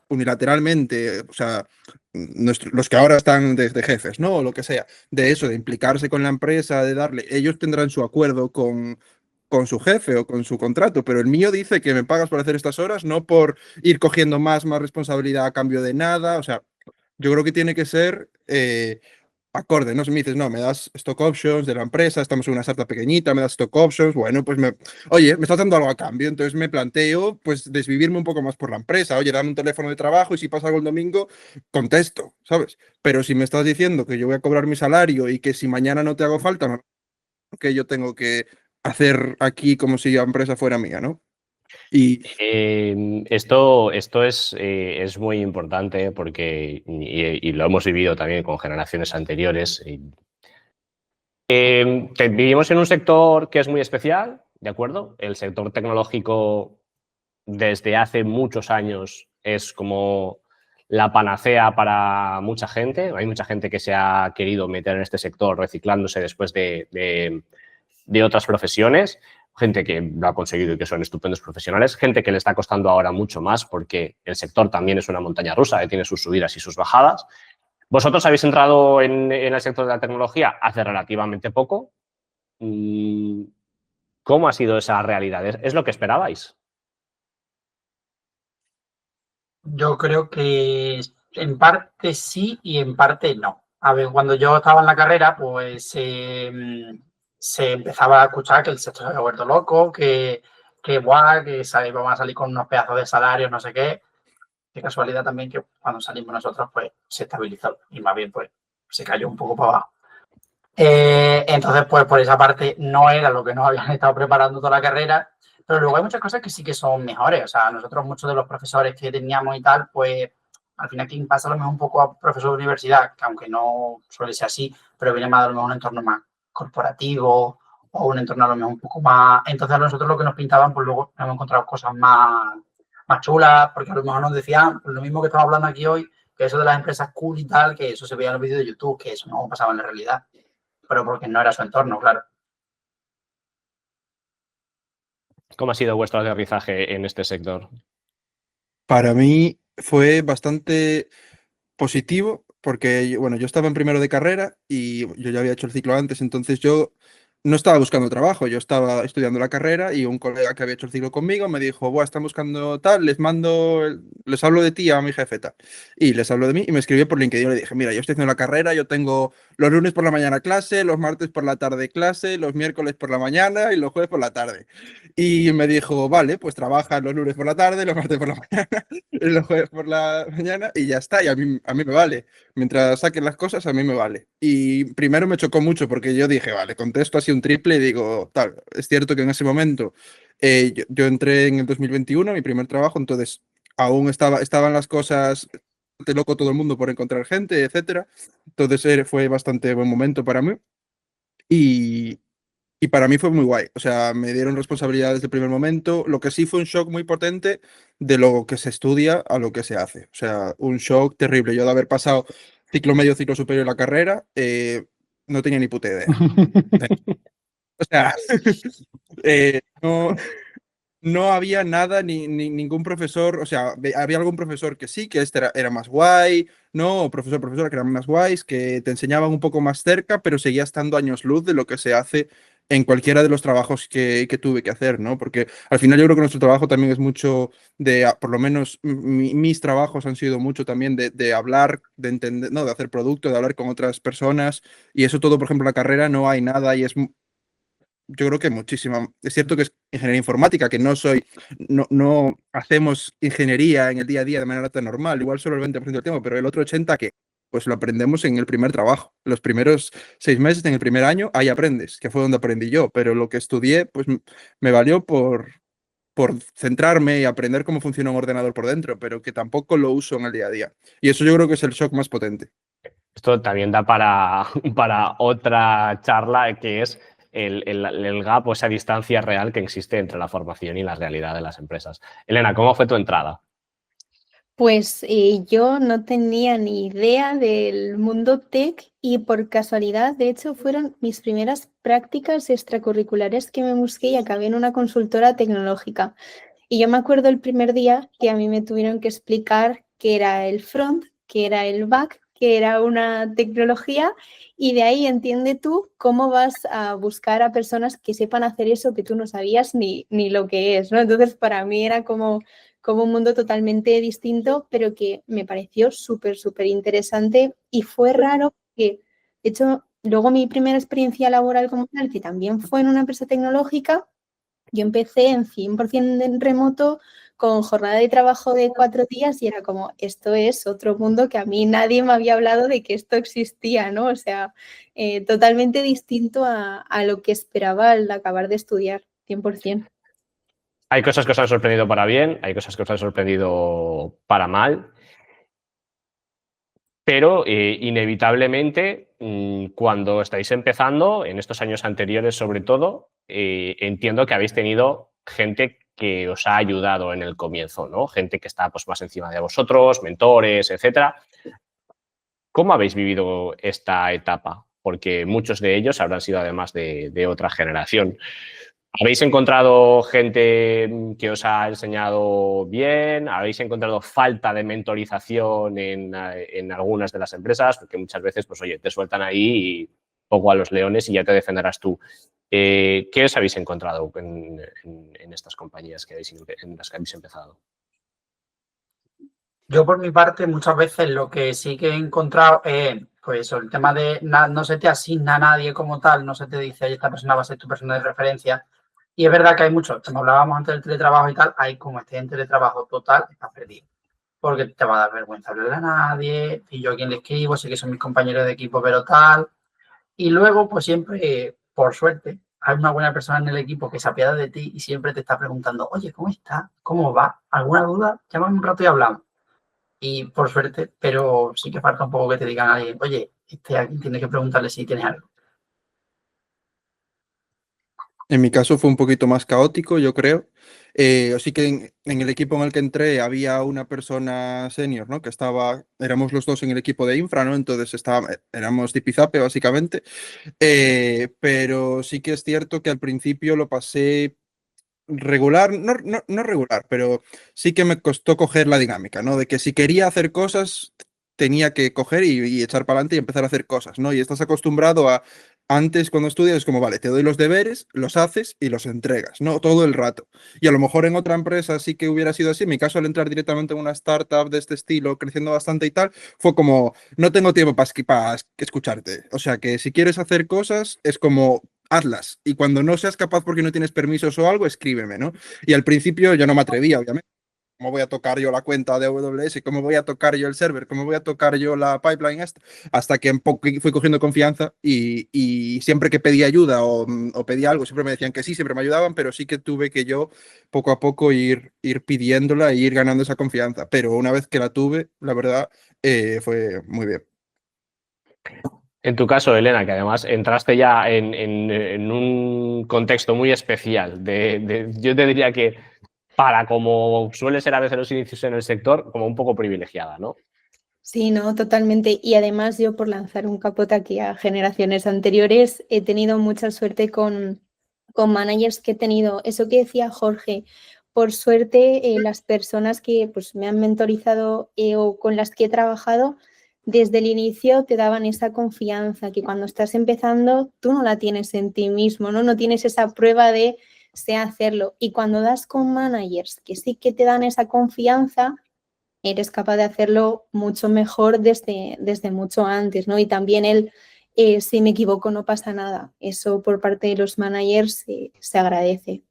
unilateralmente, o sea, los que ahora están desde jefes, ¿no? O lo que sea, de eso, de implicarse con la empresa, de darle, ellos tendrán su acuerdo con su jefe o con su contrato, pero el mío dice que me pagas por hacer estas horas, no por ir cogiendo más responsabilidad a cambio de nada. O sea, yo creo que tiene que ser acorde, ¿no? Si me dices, no, me das stock options de la empresa, estamos en una startup pequeñita, me das stock options, bueno, pues oye, me estás dando algo a cambio, entonces me planteo, pues, desvivirme un poco más por la empresa. Oye, dame un teléfono de trabajo y si pasa algo el domingo, contesto, ¿sabes? Pero si me estás diciendo que yo voy a cobrar mi salario y que si mañana no te hago falta, no, que yo tengo que hacer aquí como si la empresa fuera mía, ¿no? Y Esto es muy importante porque, y lo hemos vivido también con generaciones anteriores, que vivimos en un sector que es muy especial, ¿de acuerdo? El sector tecnológico desde hace muchos años es como la panacea para mucha gente. Hay mucha gente que se ha querido meter en este sector reciclándose después de otras profesiones, gente que lo ha conseguido y que son estupendos profesionales, gente que le está costando ahora mucho más porque el sector también es una montaña rusa que tiene sus subidas y sus bajadas. Vosotros habéis entrado en el sector de la tecnología hace relativamente poco. ¿Cómo ha sido esa realidad? ¿Es lo que esperabais? Yo creo que en parte sí y en parte no. A ver, cuando yo estaba en la carrera, pues se empezaba a escuchar que el sector se había vuelto loco, que guau, que vamos a salir con unos pedazos de salarios, no sé qué. Qué casualidad también que cuando salimos nosotros, pues se estabilizó y más bien, pues se cayó un poco para abajo. Entonces, pues por esa parte no era lo que nos habían estado preparando toda la carrera, pero luego hay muchas cosas que sí que son mejores. O sea, nosotros muchos de los profesores que teníamos y tal, pues Al final, quien pasa a lo mejor un poco a profesor de universidad, que aunque no suele ser así, pero viene más a lo mejor un entorno más corporativo o un entorno a lo mejor un poco más... Entonces, a nosotros lo que nos pintaban, pues luego hemos encontrado cosas más chulas, porque a lo mejor nos decían, pues lo mismo que estamos hablando aquí hoy, que eso de las empresas cool y tal, que eso se veía en los vídeos de YouTube, que eso no pasaba en la realidad, pero porque no era su entorno, claro. ¿Cómo ha sido vuestro aterrizaje en este sector? Para mí fue bastante positivo porque, bueno, yo estaba en primero de carrera y yo ya había hecho el ciclo antes, entonces yo no estaba buscando trabajo, yo estaba estudiando la carrera y un colega que había hecho el ciclo conmigo me dijo, buah, están buscando tal, les hablo de ti a mi jefe tal. Y les hablo de mí y me escribió por LinkedIn y le dije, mira, yo estoy haciendo la carrera, yo tengo los lunes por la mañana clase, los martes por la tarde clase, los miércoles por la mañana y los jueves por la tarde. Y me dijo, vale, pues trabaja los lunes por la tarde, los martes por la mañana, y los jueves por la mañana y ya está, y a mí me vale. Mientras saquen las cosas, a mí me vale. Y primero me chocó mucho porque yo dije, vale, contesto así un triple y digo, tal, es cierto que en ese momento yo entré en el 2021, mi primer trabajo, entonces aún estaban las cosas de loco todo el mundo por encontrar gente, etcétera. Entonces fue bastante buen momento para mí y, y para mí fue muy guay. O sea, me dieron responsabilidades desde el primer momento. Lo que sí fue un shock muy potente de lo que se estudia a lo que se hace. O sea, un shock terrible. Yo de haber pasado ciclo medio, ciclo superior la carrera, no tenía ni puta idea. O sea, no, no había nada, ni ningún profesor, o sea, había algún profesor que sí, que este era más guay, ¿no? O profesor, profesora que eran más guays, que te enseñaban un poco más cerca, pero seguía estando años luz de lo que se hace en cualquiera de los trabajos que tuve que hacer, ¿no? Porque al final yo creo que nuestro trabajo también es mucho por lo menos mis trabajos han sido mucho también de hablar, de entender, ¿no? De hacer producto, de hablar con otras personas, y eso todo, por ejemplo, en la carrera no hay nada y es yo creo que muchísima. Es cierto que es ingeniería informática, que no hacemos ingeniería en el día a día de manera tan normal, igual solo el 20% del tiempo, pero el otro 80% que pues lo aprendemos en el primer trabajo. Los primeros 6 meses, en el primer año, ahí aprendes, que fue donde aprendí yo, pero lo que estudié, pues me valió por centrarme y aprender cómo funciona un ordenador por dentro, pero que tampoco lo uso en el día a día. Y eso yo creo que es el shock más potente. Esto también da para otra charla que es el gap o esa distancia real que existe entre la formación y la realidad de las empresas. Elena, ¿cómo fue tu entrada? Pues yo no tenía ni idea del mundo tech y por casualidad, de hecho, fueron mis primeras prácticas extracurriculares que me busqué y acabé en una consultora tecnológica. Y yo me acuerdo el primer día que a mí me tuvieron que explicar qué era el front, qué era el back, qué era una tecnología y de ahí entiende tú cómo vas a buscar a personas que sepan hacer eso que tú no sabías ni lo que es, ¿no? Entonces para mí era como un mundo totalmente distinto, pero que me pareció súper, súper interesante y fue raro que, de hecho, luego mi primera experiencia laboral como tal, que también fue en una empresa tecnológica, yo empecé en 100% en remoto con jornada de trabajo de 4 días y era como, esto es otro mundo que a mí nadie me había hablado de que esto existía, ¿no? O sea, totalmente distinto a lo que esperaba al acabar de estudiar, 100%. Hay cosas que os han sorprendido para bien, hay cosas que os han sorprendido para mal, pero inevitablemente cuando estáis empezando, en estos años anteriores sobre todo, entiendo que habéis tenido gente que os ha ayudado en el comienzo, ¿no? Gente que está pues, más encima de vosotros, mentores, etcétera. ¿Cómo habéis vivido esta etapa? Porque muchos de ellos habrán sido además de otra generación. ¿Habéis encontrado gente que os ha enseñado bien? ¿Habéis encontrado falta de mentorización en algunas de las empresas? Porque muchas veces, pues oye, te sueltan ahí y poco a los leones y ya te defenderás tú. ¿Qué os habéis encontrado en estas compañías en las que habéis empezado? Yo por mi parte muchas veces lo que sí que he encontrado es pues el tema de no se te asigna a nadie como tal, no se te dice, esta persona va a ser tu persona de referencia. Y es verdad que hay muchos, como hablábamos antes del teletrabajo y tal, hay como este en teletrabajo total, estás perdido. Porque te va a dar vergüenza hablarle a nadie, y yo a quien le escribo, sé que son mis compañeros de equipo, pero tal. Y luego, pues siempre, por suerte, hay una buena persona en el equipo que se apiada de ti y siempre te está preguntando, oye, ¿cómo estás? ¿Cómo va? ¿Alguna duda? Llámame un rato y hablamos. y por suerte, pero sí que falta un poco que te digan a alguien, oye, aquí tienes que preguntarle si tienes algo. En mi caso fue un poquito más caótico, yo creo. Así que en el equipo en el que entré había una persona senior, ¿no? Éramos los dos en el equipo de infra, ¿no? Entonces éramos tipizape, básicamente. Pero sí que es cierto que al principio lo pasé regular, no regular, pero sí que me costó coger la dinámica, ¿no? De que si quería hacer cosas, tenía que coger y echar para adelante y empezar a hacer cosas, ¿no? Y estás acostumbrado a, antes cuando estudias, es como, vale, te doy los deberes, los haces y los entregas, ¿no? Todo el rato. Y a lo mejor en otra empresa sí que hubiera sido así. En mi caso, al entrar directamente en una startup de este estilo, creciendo bastante y tal, fue como, no tengo tiempo para escucharte. O sea, que si quieres hacer cosas, es como hazlas. Y cuando no seas capaz porque no tienes permisos o algo, escríbeme, ¿no? Y al principio yo no me atrevía, obviamente. ¿Cómo voy a tocar yo la cuenta de AWS? ¿Cómo voy a tocar yo el server? ¿Cómo voy a tocar yo la pipeline esta? Hasta que un poco fui cogiendo confianza y siempre que pedía ayuda o pedía algo, siempre me decían que sí, siempre me ayudaban, pero sí que tuve que yo poco a poco ir pidiéndola e ir ganando esa confianza. Pero una vez que la tuve, la verdad, fue muy bien. En tu caso, Elena, que además entraste ya en un contexto muy especial, yo te diría que para como suele ser a veces los inicios en el sector, como un poco privilegiada, ¿no? Sí, no, totalmente. Y además yo por lanzar un capote aquí a generaciones anteriores, he tenido mucha suerte con managers que he tenido. Eso que decía Jorge, por suerte las personas que pues, me han mentorizado o con las que he trabajado, desde el inicio te daban esa confianza que cuando estás empezando tú no la tienes en ti mismo, ¿no? No tienes esa prueba de sé hacerlo. Y cuando das con managers que sí que te dan esa confianza, eres capaz de hacerlo mucho mejor desde mucho antes, ¿no? Y también si me equivoco, no pasa nada. Eso por parte de los managers se agradece.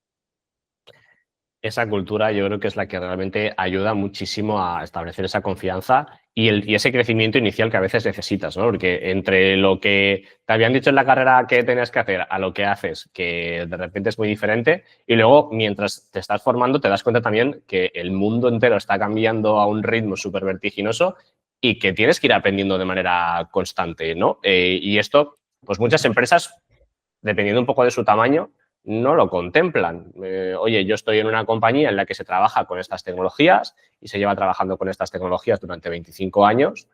Esa cultura yo creo que es la que realmente ayuda muchísimo a establecer esa confianza y ese crecimiento inicial que a veces necesitas, ¿no? Porque entre lo que te habían dicho en la carrera que tenías que hacer a lo que haces, que de repente es muy diferente, y luego mientras te estás formando te das cuenta también que el mundo entero está cambiando a un ritmo súper vertiginoso y que tienes que ir aprendiendo de manera constante, ¿no? Y esto, pues muchas empresas, dependiendo un poco de su tamaño, no lo contemplan. Oye, yo estoy en una compañía en la que se trabaja con estas tecnologías y se lleva trabajando con estas tecnologías durante 25 años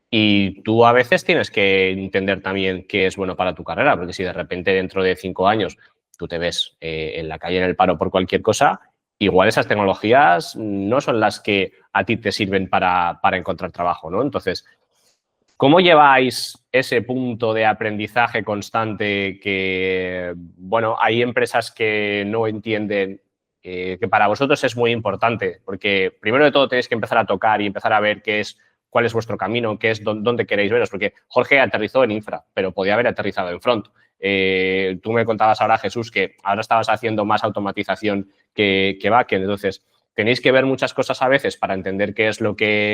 y tú a veces tienes que entender también qué es bueno para tu carrera, porque si de repente dentro de 5 años tú te ves en la calle en el paro por cualquier cosa, igual esas tecnologías no son las que a ti te sirven para encontrar trabajo, ¿no? Entonces, ¿cómo lleváis ese punto de aprendizaje constante que, bueno, hay empresas que no entienden que para vosotros es muy importante? Porque primero de todo tenéis que empezar a tocar y empezar a ver cuál es vuestro camino, qué es dónde queréis veros, porque Jorge aterrizó en infra, pero podía haber aterrizado en front. Tú me contabas ahora, Jesús, que ahora estabas haciendo más automatización que backend, entonces tenéis que ver muchas cosas a veces para entender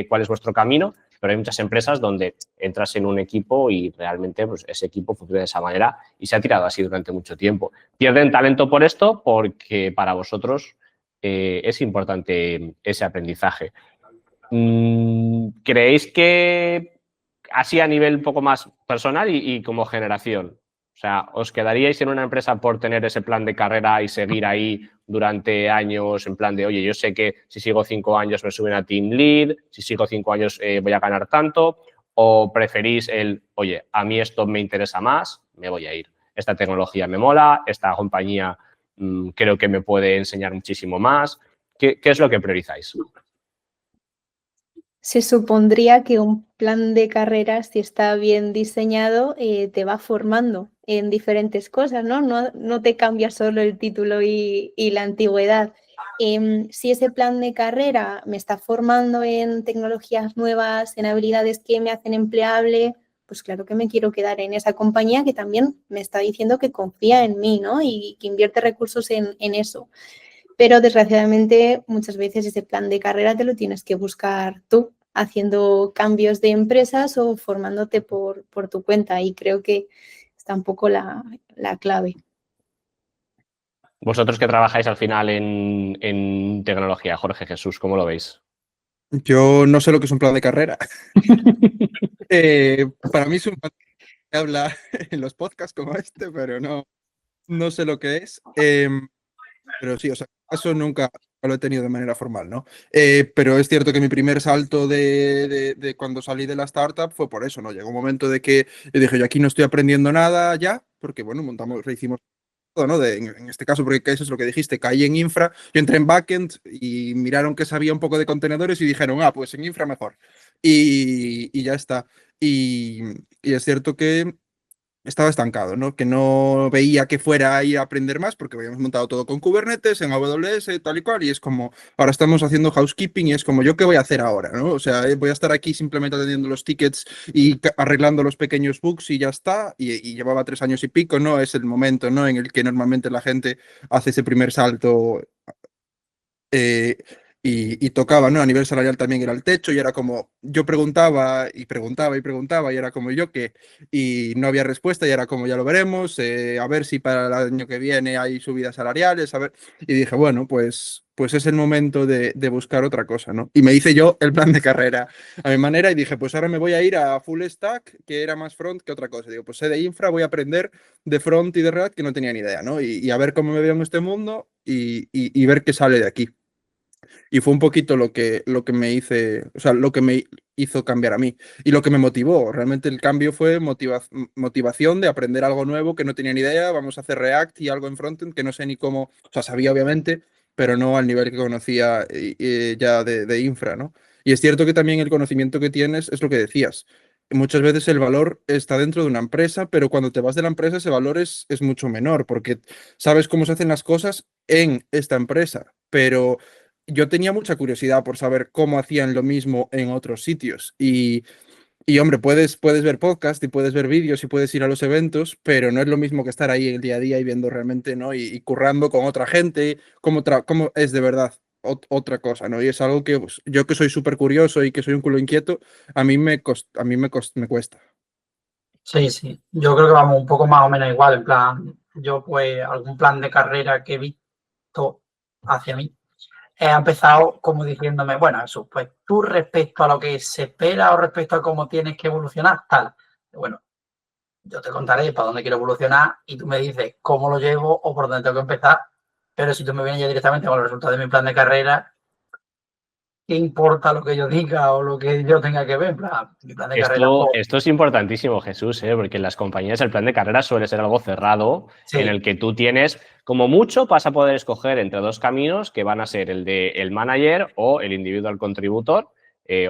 cuál es vuestro camino, pero hay muchas empresas donde entras en un equipo y realmente pues, ese equipo funciona de esa manera y se ha tirado así durante mucho tiempo. Pierden talento por esto porque para vosotros es importante ese aprendizaje. ¿Creéis que así a nivel un poco más personal y como generación? O sea, ¿os quedaríais en una empresa por tener ese plan de carrera y seguir ahí durante años en plan de, oye, yo sé que si sigo 5 años me suben a Team Lead, si sigo 5 años voy a ganar tanto? ¿O preferís oye, a mí esto me interesa más, me voy a ir? Esta tecnología me mola, esta compañía creo que me puede enseñar muchísimo más. ¿Qué es lo que priorizáis? Se supondría que un plan de carrera, si está bien diseñado, te va formando en diferentes cosas, ¿no? No te cambia solo el título y la antigüedad. Si ese plan de carrera me está formando en tecnologías nuevas, en habilidades que me hacen empleable, pues claro que me quiero quedar en esa compañía que también me está diciendo que confía en mí, ¿no? Y que invierte recursos en eso. Pero desgraciadamente muchas veces ese plan de carrera te lo tienes que buscar tú, haciendo cambios de empresas o formándote por tu cuenta. Y creo que está un poco la clave. Vosotros que trabajáis al final en tecnología, Jorge, Jesús, ¿cómo lo veis? Yo no sé lo que es un plan de carrera. Para mí es un plan que habla en los podcasts como este, pero no sé lo que es. Pero sí, o sea, eso nunca lo he tenido de manera formal, ¿no? Pero es cierto que mi primer salto de cuando salí de la startup fue por eso, ¿no? Llegó un momento de que yo dije, yo aquí no estoy aprendiendo nada ya, porque bueno, hicimos todo, ¿no? En este caso, porque eso es lo que dijiste, caí en infra, yo entré en backend y miraron que sabía un poco de contenedores y dijeron, pues en infra mejor. Y ya está. Y es cierto que estaba estancado, ¿no? Que no veía que fuera a ir a aprender más porque habíamos montado todo con Kubernetes, en AWS, tal y cual, y es como, ahora estamos haciendo housekeeping y es como, ¿yo qué voy a hacer ahora, no? O sea, voy a estar aquí simplemente atendiendo los tickets y arreglando los pequeños bugs y ya está, y llevaba 3 años y pico, ¿no? Es el momento, ¿no? En el que normalmente la gente hace ese primer salto eh, y tocaba, ¿no? A nivel salarial también era el techo y era como, yo preguntaba y preguntaba y preguntaba y era como yo que, y no había respuesta y era como ya lo veremos, a ver si para el año que viene hay subidas salariales, a ver, y dije, bueno, pues es el momento de buscar otra cosa, ¿no? Y me hice yo el plan de carrera a mi manera y dije, pues ahora me voy a ir a full stack, que era más front que otra cosa. Digo, pues sé de infra, voy a aprender de front y de React que no tenía ni idea, ¿no? Y a ver cómo me veo en este mundo y ver qué sale de aquí. Y fue un poquito lo que me hice, o sea, lo que me hizo cambiar a mí y lo que me motivó. Realmente el cambio fue motivación de aprender algo nuevo que no tenía ni idea. Vamos a hacer React y algo en frontend que no sé ni cómo, o sea, sabía obviamente, pero no al nivel que conocía ya de infra, ¿no? Y es cierto que también el conocimiento que tienes es lo que decías. Muchas veces el valor está dentro de una empresa, pero cuando te vas de la empresa ese valor es mucho menor porque sabes cómo se hacen las cosas en esta empresa, pero yo tenía mucha curiosidad por saber cómo hacían lo mismo en otros sitios. Y hombre, puedes ver podcast y puedes ver vídeos y puedes ir a los eventos, pero no es lo mismo que estar ahí el día a día y viendo realmente, ¿no? Y currando con otra gente, cómo es de verdad otra cosa, ¿no? Y es algo que pues, yo que soy súper curioso y que soy un culo inquieto, me cuesta. Sí, sí. Yo creo que vamos un poco más o menos igual. En plan, yo pues algún plan de carrera que he visto hacia mí ha empezado como diciéndome, bueno, eso, pues tú respecto a lo que se espera o respecto a cómo tienes que evolucionar, tal. Bueno, yo te contaré para dónde quiero evolucionar y tú me dices cómo lo llevo o por dónde tengo que empezar. Pero si tú me vienes ya directamente con los resultados de mi plan de carrera, ¿qué importa lo que yo diga o lo que yo tenga que ver? En plan, mi plan de carrera. Esto es importantísimo, Jesús, porque en las compañías el plan de carrera suele ser algo cerrado, Sí. en el que tú tienes, como mucho, vas a poder escoger entre dos caminos que van a ser el de el manager o el individual contributor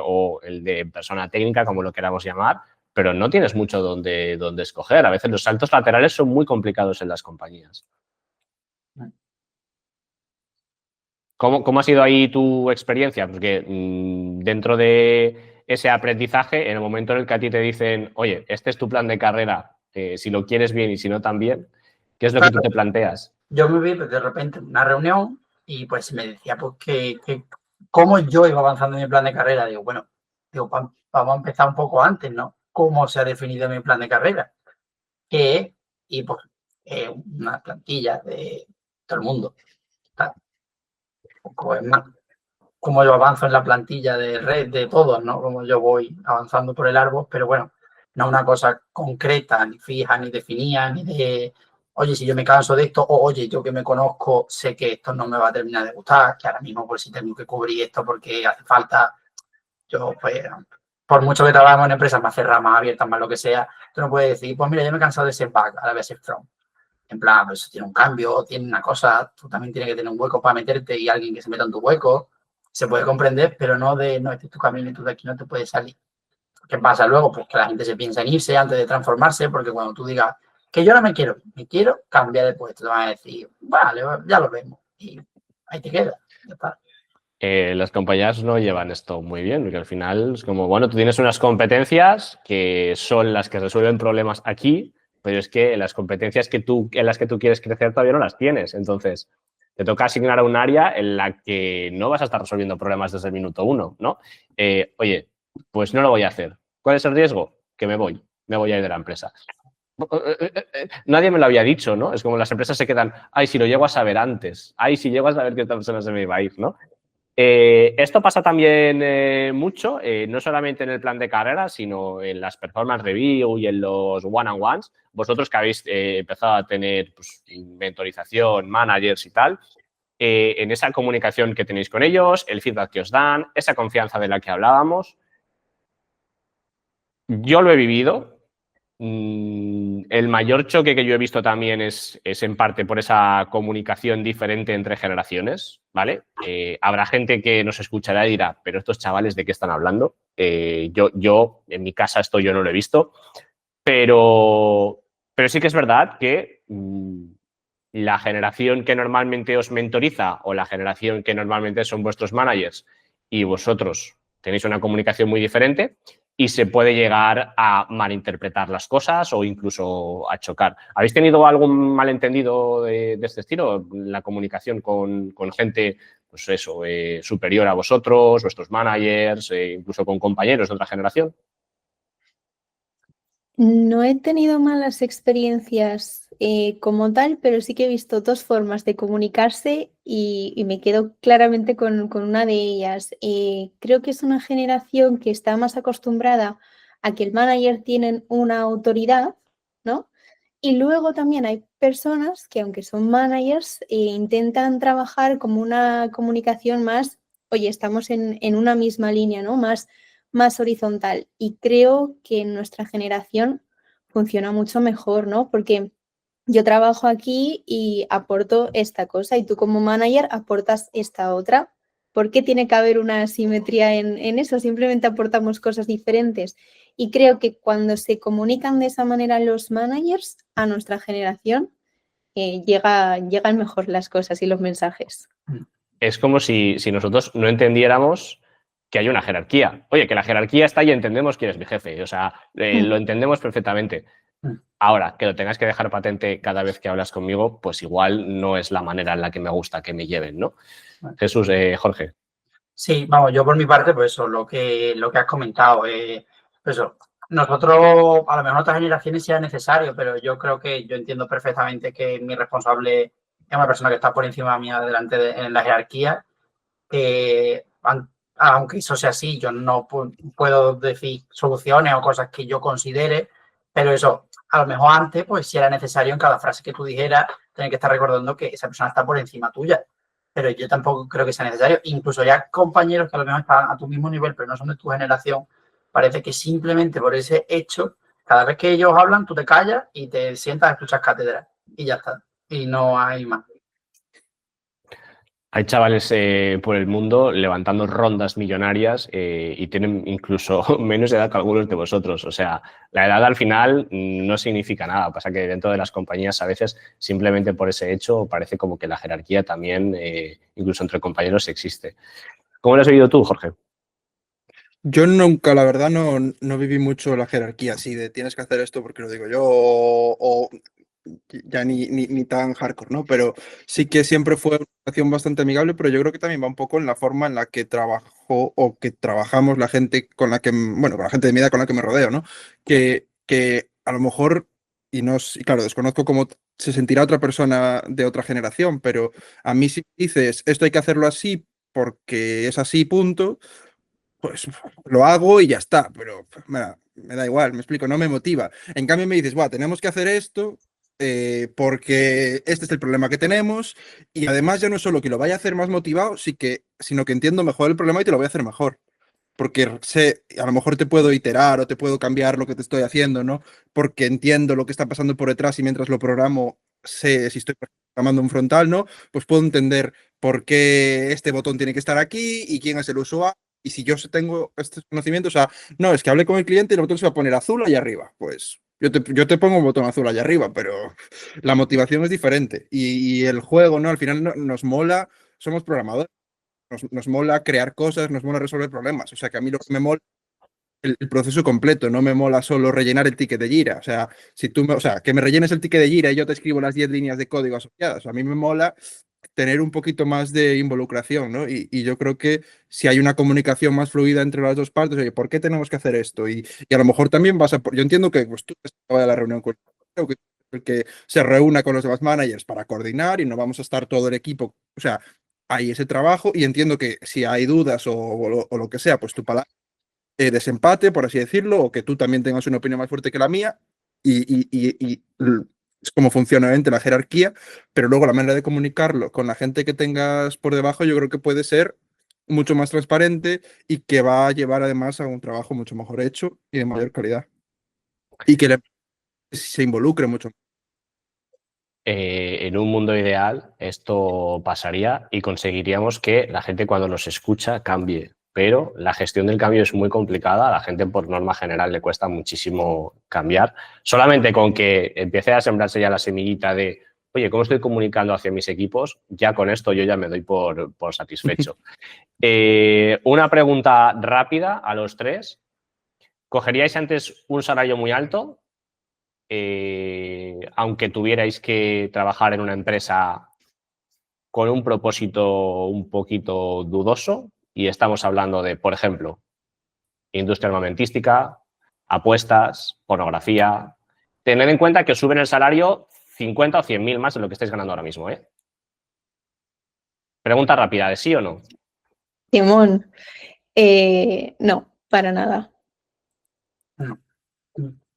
o el de persona técnica, como lo queramos llamar, pero no tienes mucho donde escoger. A veces los saltos laterales son muy complicados en las compañías. ¿Cómo ha sido ahí tu experiencia? Porque dentro de ese aprendizaje, en el momento en el que a ti te dicen, oye, este es tu plan de carrera, si lo quieres bien y si no también, ¿qué es lo que tú te planteas? Yo me vi pues, de repente en una reunión y pues me decía pues que cómo yo iba avanzando en mi plan de carrera. Digo, bueno, vamos a empezar un poco antes, ¿no? ¿Cómo se ha definido mi plan de carrera? ¿Qué es? Y pues una plantilla de todo el mundo. Tal. Poco es más cómo yo avanzo en la plantilla de red de todos, ¿no? Como yo voy avanzando por el árbol, pero bueno, no una cosa concreta, ni fija, ni definida, ni de, oye, si yo me canso de esto, o oye, yo que me conozco, sé que esto no me va a terminar de gustar, que ahora mismo pues si tengo que cubrir esto porque hace falta, yo pues, por mucho que trabajemos en empresas más cerradas, más abiertas, más lo que sea, tú no puedes decir, pues mira, yo me he cansado de ser back, ahora voy a ser front. En plan, pues tiene un cambio, tiene una cosa, tú también tienes que tener un hueco para meterte y alguien que se meta en tu hueco. Se puede comprender, pero no este es tu camino y tú de aquí no te puedes salir. ¿Qué pasa luego? Pues que la gente se piensa en irse antes de transformarse, porque cuando tú digas que yo no me quiero cambiar de puesto, te van a decir, vale, ya lo vemos. Y ahí te quedas. Ya está. Las compañías no llevan esto muy bien, porque al final es como, bueno, tú tienes unas competencias que son las que resuelven problemas aquí, pero es que las competencias en las que tú quieres crecer todavía no las tienes. Entonces, te toca asignar a un área en la que no vas a estar resolviendo problemas desde el minuto uno, ¿no? Oye, pues no lo voy a hacer. ¿Cuál es el riesgo? Que me voy a ir de la empresa. Nadie me lo había dicho, ¿no? Es como las empresas se quedan, ay, si lo llego a saber antes, ay, si llego a saber que esta persona se me va a ir, ¿no? Esto pasa también mucho, no solamente en el plan de carrera, sino en las performance review y en los one-on-ones. Vosotros que habéis empezado a tener pues, mentorización, managers y tal, en esa comunicación que tenéis con ellos, el feedback que os dan, esa confianza de la que hablábamos. Yo lo he vivido. El mayor choque que yo he visto también es en parte por esa comunicación diferente entre generaciones, ¿vale? Habrá gente que nos escuchará y dirá, pero estos chavales, ¿de qué están hablando? Yo, en mi casa esto yo no lo he visto, pero sí que es verdad que la generación que normalmente os mentoriza o la generación que normalmente son vuestros managers y vosotros tenéis una comunicación muy diferente y se puede llegar a malinterpretar las cosas o incluso a chocar. ¿Habéis tenido algún malentendido de este estilo? La comunicación con gente, pues eso, superior a vosotros, vuestros managers, incluso con compañeros de otra generación. No he tenido malas experiencias como tal, pero sí que he visto dos formas de comunicarse y me quedo claramente con una de ellas. Creo que es una generación que está más acostumbrada a que el manager tiene una autoridad, ¿no? Y luego también hay personas que, aunque son managers, intentan trabajar como una comunicación más, oye, estamos en una misma línea, ¿no? Más horizontal. Y creo que en nuestra generación funciona mucho mejor, ¿no? Porque yo trabajo aquí y aporto esta cosa y tú como manager aportas esta otra. ¿Por qué tiene que haber una asimetría en eso? Simplemente aportamos cosas diferentes. Y creo que cuando se comunican de esa manera los managers a nuestra generación, llegan mejor las cosas y los mensajes. Es como si nosotros no entendiéramos que hay una jerarquía. Oye, que la jerarquía está y entendemos quién es mi jefe. O sea, lo entendemos perfectamente. Ahora, que lo tengas que dejar patente cada vez que hablas conmigo, pues igual no es la manera en la que me gusta que me lleven, ¿no? Jesús, Jorge. Sí, vamos, yo por mi parte, pues eso, lo que has comentado, pues eso, nosotros, a lo mejor otras generaciones sea necesario, pero yo creo que yo entiendo perfectamente que mi responsable es una persona que está por encima mía en la jerarquía, aunque eso sea así, yo no puedo decir soluciones o cosas que yo considere, pero eso, a lo mejor antes, pues si era necesario en cada frase que tú dijeras, tener que estar recordando que esa persona está por encima tuya. Pero yo tampoco creo que sea necesario. Incluso ya compañeros que a lo mejor están a tu mismo nivel, pero no son de tu generación, parece que simplemente por ese hecho, cada vez que ellos hablan, tú te callas y te sientas a escuchar cátedra. Y ya está. Y no hay más. Hay chavales por el mundo levantando rondas millonarias y tienen incluso menos edad que algunos de vosotros. O sea, la edad al final no significa nada. Pasa que dentro de las compañías a veces simplemente por ese hecho parece como que la jerarquía también, incluso entre compañeros, existe. ¿Cómo lo has vivido tú, Jorge? Yo nunca, la verdad, no viví mucho la jerarquía así de tienes que hacer esto porque lo digo yo o ya ni tan hardcore, ¿no? Pero sí que siempre fue una relación bastante amigable, pero yo creo que también va un poco en la forma en la que trabajó o que trabajamos la gente con la que, bueno, con la gente de mi edad con la que me rodeo, ¿no? Que a lo mejor, y claro, desconozco cómo se sentirá otra persona de otra generación, pero a mí si dices, esto hay que hacerlo así porque es así, punto, pues lo hago y ya está, pero me da igual, me explico, no me motiva. En cambio me dices, tenemos que hacer esto porque este es el problema que tenemos y además ya no es solo que lo vaya a hacer más motivado, sino que entiendo mejor el problema y te lo voy a hacer mejor. Porque sé, a lo mejor te puedo iterar o te puedo cambiar lo que te estoy haciendo, ¿no? Porque entiendo lo que está pasando por detrás y mientras lo programo, sé si estoy programando un frontal, ¿no? Pues puedo entender por qué este botón tiene que estar aquí y quién es el usuario. Y si yo tengo estos conocimientos, o sea, no, es que hablé con el cliente y el botón se va a poner azul allá arriba. Pues yo te pongo un botón azul allá arriba, pero la motivación es diferente. Y el juego, ¿no? Al final nos mola, somos programadores. Nos mola crear cosas, nos mola resolver problemas. O sea que a mí lo que me mola es el proceso completo, no me mola solo rellenar el ticket de Jira. O sea, o sea, que me rellenes el ticket de Jira y yo te escribo las 10 líneas de código asociadas. A mí me mola tener un poquito más de involucración, ¿no? Y yo creo que si hay una comunicación más fluida entre las dos partes, oye, ¿por qué tenemos que hacer esto? Y a lo mejor también yo entiendo que pues, tú vas a la reunión con el que se reúna con los demás managers para coordinar y no vamos a estar todo el equipo, o sea, hay ese trabajo y entiendo que si hay dudas o lo que sea, pues tu palabra desempate, por así decirlo, o que tú también tengas una opinión más fuerte que la mía y es como funciona obviamente la jerarquía, pero luego la manera de comunicarlo con la gente que tengas por debajo yo creo que puede ser mucho más transparente y que va a llevar además a un trabajo mucho mejor hecho y de mayor calidad. Y que se involucre mucho. En un mundo ideal esto pasaría y conseguiríamos que la gente cuando nos escucha cambie, pero la gestión del cambio es muy complicada, a la gente por norma general le cuesta muchísimo cambiar, solamente con que empiece a sembrarse ya la semillita de, oye, ¿cómo estoy comunicando hacia mis equipos? Ya con esto yo ya me doy por satisfecho. Una pregunta rápida a los tres. ¿Cogeríais antes un salario muy alto? Aunque tuvierais que trabajar en una empresa con un propósito un poquito dudoso, y estamos hablando de, por ejemplo, industria armamentística, apuestas, pornografía. Tened en cuenta que os suben el salario 50 o 100.000 más de lo que estáis ganando ahora mismo, ¿eh? Pregunta rápida, ¿de sí o no? Simón, no, para nada. No.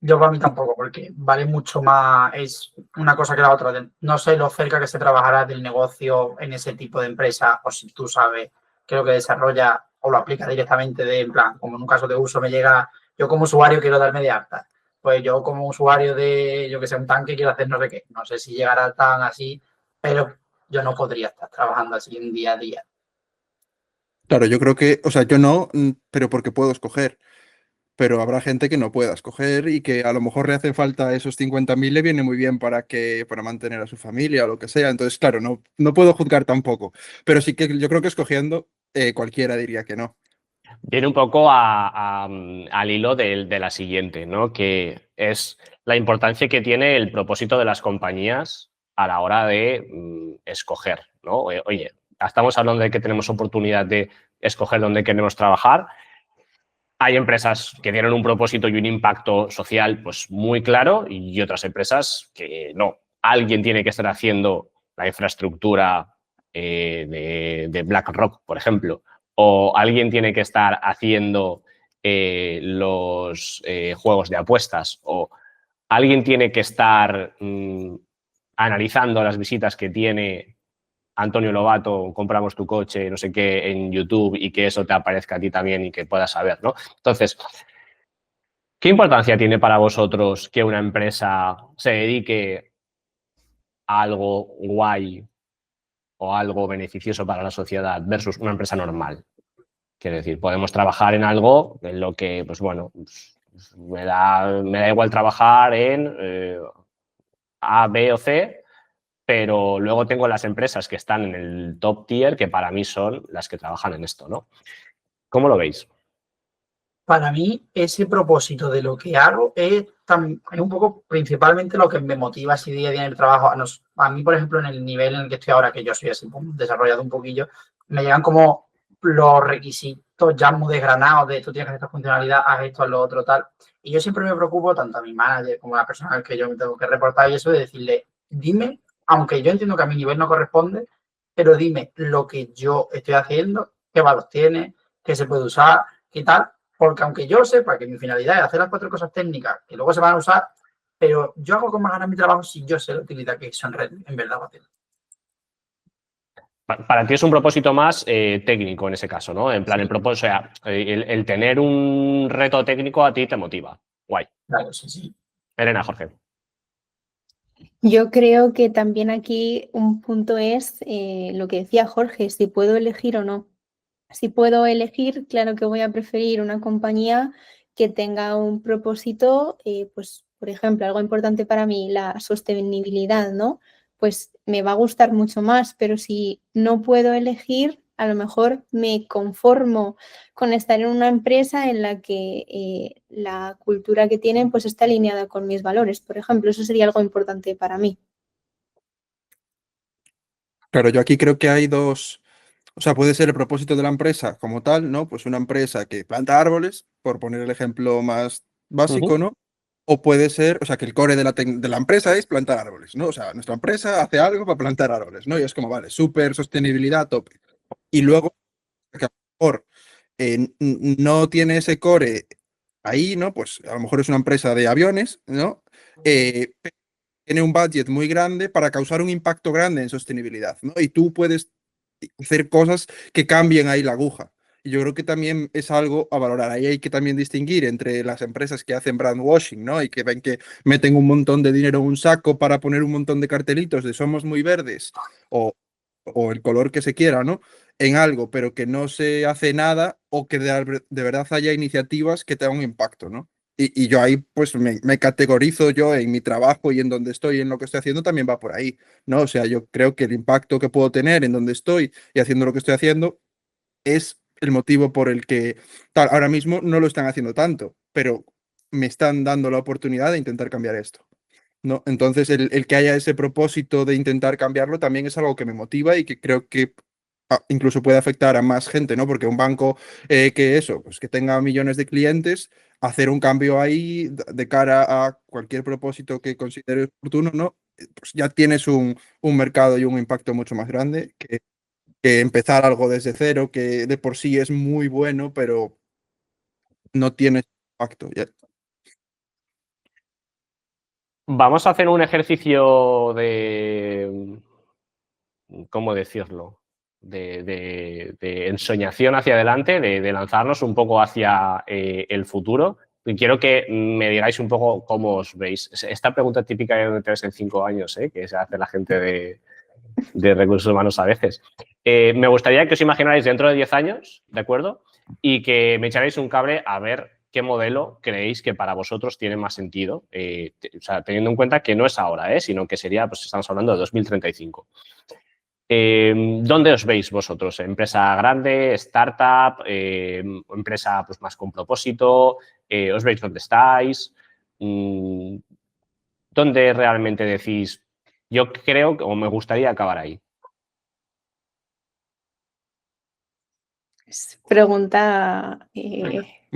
Yo para mí tampoco, porque vale mucho más, es una cosa que la otra. No sé lo cerca que se trabajará del negocio en ese tipo de empresa, o si tú sabes qué es lo que desarrolla o lo aplica directamente en plan, como en un caso de uso me llega, yo como usuario quiero darme de alta, pues yo como usuario de, yo que sé, un tanque quiero hacer no sé qué, no sé si llegará tan así, pero yo no podría estar trabajando así en día a día. Claro, yo creo que, o sea, yo no, pero porque puedo escoger. Pero habrá gente que no pueda escoger y que a lo mejor le hacen falta esos 50.000, le viene muy bien para mantener a su familia o lo que sea. Entonces, claro, no puedo juzgar tampoco. Pero sí que yo creo que escogiendo cualquiera diría que no. Viene un poco al hilo de la siguiente, ¿no? Que es la importancia que tiene el propósito de las compañías a la hora de escoger, ¿no? Oye, estamos hablando de que tenemos oportunidad de escoger dónde queremos trabajar. Hay empresas que tienen un propósito y un impacto social pues muy claro y otras empresas que no. Alguien tiene que estar haciendo la infraestructura de BlackRock, por ejemplo, o alguien tiene que estar haciendo los juegos de apuestas, o alguien tiene que estar analizando las visitas que tiene Antonio Lobato, compramos tu coche, no sé qué, en YouTube y que eso te aparezca a ti también y que puedas saber, ¿no? Entonces, ¿qué importancia tiene para vosotros que una empresa se dedique a algo guay o algo beneficioso para la sociedad versus una empresa normal? Quiero decir, podemos trabajar en algo en lo que, pues bueno, me da igual trabajar en A, B o C, pero luego tengo las empresas que están en el top tier que para mí son las que trabajan en esto, ¿no? ¿Cómo lo veis? Para mí, ese propósito de lo que hago es un poco principalmente lo que me motiva así día a día en el trabajo. A mí, por ejemplo, en el nivel en el que estoy ahora, que yo soy así desarrollado un poquillo, me llegan como los requisitos ya muy desgranados de tú tienes que hacer esta funcionalidad, haz esto, haz lo otro, tal. Y yo siempre me preocupo, tanto a mi manager como a la persona que yo me tengo que reportar y eso, de decirle, dime, aunque yo entiendo que a mi nivel no corresponde, pero dime lo que yo estoy haciendo, qué valor tiene, qué se puede usar, qué tal. Porque aunque yo sepa que mi finalidad es hacer las 4 cosas técnicas que luego se van a usar, pero yo hago con más ganas mi trabajo si yo sé la utilidad que eso en verdad va a tener. Para ti es un propósito más técnico en ese caso, ¿no? En plan, Sí. el propósito, o sea, el tener un reto técnico a ti te motiva. Guay. Claro, sí. Elena, Jorge. Yo creo que también aquí un punto es lo que decía Jorge, si puedo elegir o no. Si puedo elegir, claro que voy a preferir una compañía que tenga un propósito, pues, por ejemplo, algo importante para mí, la sostenibilidad, ¿no? Pues me va a gustar mucho más, pero si no puedo elegir, a lo mejor me conformo con estar en una empresa en la que la cultura que tienen pues está alineada con mis valores, por ejemplo. Eso sería algo importante para mí. Claro, yo aquí creo que hay dos, o sea, puede ser el propósito de la empresa como tal, ¿no? Pues una empresa que planta árboles, por poner el ejemplo más básico, ¿no? O puede ser, o sea, que el core de la empresa es plantar árboles, ¿no? O sea, nuestra empresa hace algo para plantar árboles, ¿no? Y es como, vale, súper sostenibilidad a tope. y luego que a lo mejor no tiene ese core ahí, ¿no? Pues a lo mejor es una empresa de aviones, ¿no? Tiene un budget muy grande para causar un impacto grande en sostenibilidad, ¿no? Y tú puedes hacer cosas que cambien ahí la aguja. Y yo creo que también es algo a valorar. Ahí hay que también distinguir entre las empresas que hacen brand washing, ¿no? Y que ven que meten un montón de dinero en un saco para poner un montón de cartelitos de somos muy verdes o, o el color que se quiera, ¿no? En algo, pero que no se hace nada o que de verdad haya iniciativas que tengan un impacto, ¿no? Y yo ahí pues me categorizo yo en mi trabajo y en donde estoy, en lo que estoy haciendo, también va por ahí, ¿no? O sea, yo creo que el impacto que puedo tener en donde estoy y haciendo lo que estoy haciendo es el motivo por el que ahora mismo no lo están haciendo tanto, pero me están dando la oportunidad de intentar cambiar esto, ¿no? Entonces, el que haya ese propósito de intentar cambiarlo también es algo que me motiva y que creo que incluso puede afectar a más gente, ¿no? Porque un banco que eso, pues que tenga millones de clientes, hacer un cambio ahí de cara a cualquier propósito que consideres oportuno, ¿no? Pues ya tienes un mercado y un impacto mucho más grande que empezar algo desde cero, que de por sí es muy bueno, pero no tiene impacto. Vamos a hacer un ejercicio de, ¿cómo decirlo? De ensoñación hacia adelante, de lanzarnos un poco hacia el futuro. Y quiero que me digáis un poco cómo os veis. Esta pregunta típica de dónde te ves en 5 años, que se hace la gente de recursos humanos a veces. Me gustaría que os imaginarais dentro de 10 años, ¿de acuerdo? Y que me echarais un cable a ver qué modelo creéis que para vosotros tiene más sentido, o sea, teniendo en cuenta que no es ahora, sino que sería, pues estamos hablando de 2035. ¿Dónde os veis vosotros? ¿Empresa grande, startup, empresa pues, más con propósito? ¿Os veis dónde estáis? ¿Dónde realmente decís, yo creo o me gustaría acabar ahí? Es pregunta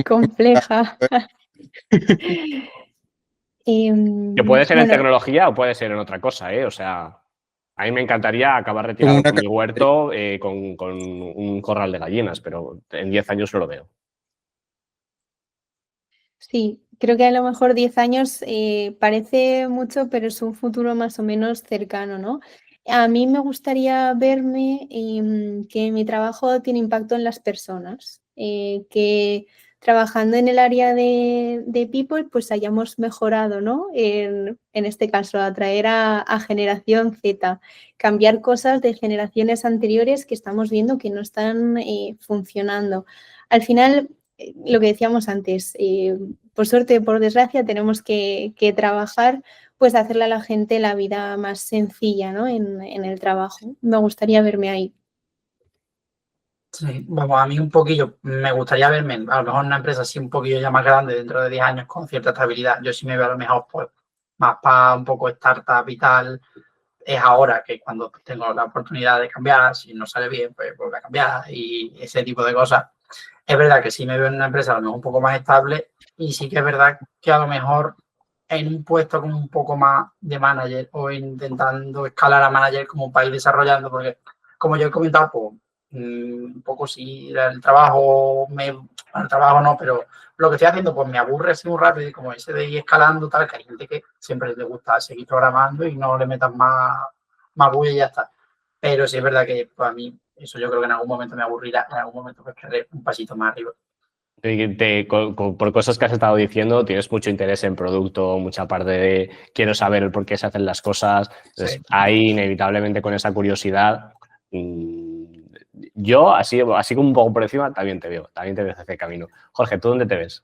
compleja. Que puede ser en Bueno, tecnología o puede ser en otra cosa, O sea, a mí me encantaría acabar Como retirado una con mi huerto, con un corral de gallinas, pero en 10 años no lo veo. sí, creo que a lo mejor 10 años parece mucho, pero es un futuro más o menos cercano, ¿no? A mí me gustaría verme que mi trabajo tiene impacto en las personas, que trabajando en el área de People, pues hayamos mejorado, ¿no? En este caso, atraer a generación Z, cambiar cosas de generaciones anteriores que estamos viendo que no están funcionando. Al final, lo que decíamos antes, por suerte o por desgracia, tenemos que trabajar, pues hacerle a la gente la vida más sencilla, ¿no? En el trabajo. Me gustaría verme ahí. Sí, vamos, a mí un poquillo, me gustaría verme a lo mejor en una empresa así un poquillo ya más grande dentro de 10 años con cierta estabilidad. Yo sí me veo a lo mejor pues más para un poco startup y tal. Es ahora que cuando tengo la oportunidad de cambiar, si no sale bien, pues vuelvo a cambiar y ese tipo de cosas. Es verdad que sí me veo en una empresa a lo mejor un poco más estable y sí que es verdad que a lo mejor en un puesto como un poco más de manager o intentando escalar a manager como un país desarrollando, porque como yo he comentado, pues un poco si el trabajo, el trabajo no, pero lo que estoy haciendo pues me aburre así muy rápido y como ese de ir escalando tal, que hay gente que siempre le gusta seguir programando y no le metas más bulla y ya está. Pero sí es verdad que para mí eso yo creo que en algún momento me aburrirá, en algún momento pues querré un pasito más arriba. Por cosas que has estado diciendo, tienes mucho interés en producto, mucha parte de quiero saber el por qué se hacen las cosas. Entonces, Sí. ahí inevitablemente con esa curiosidad, yo así como un poco por encima también te veo ese camino. Jorge, ¿tú dónde te ves?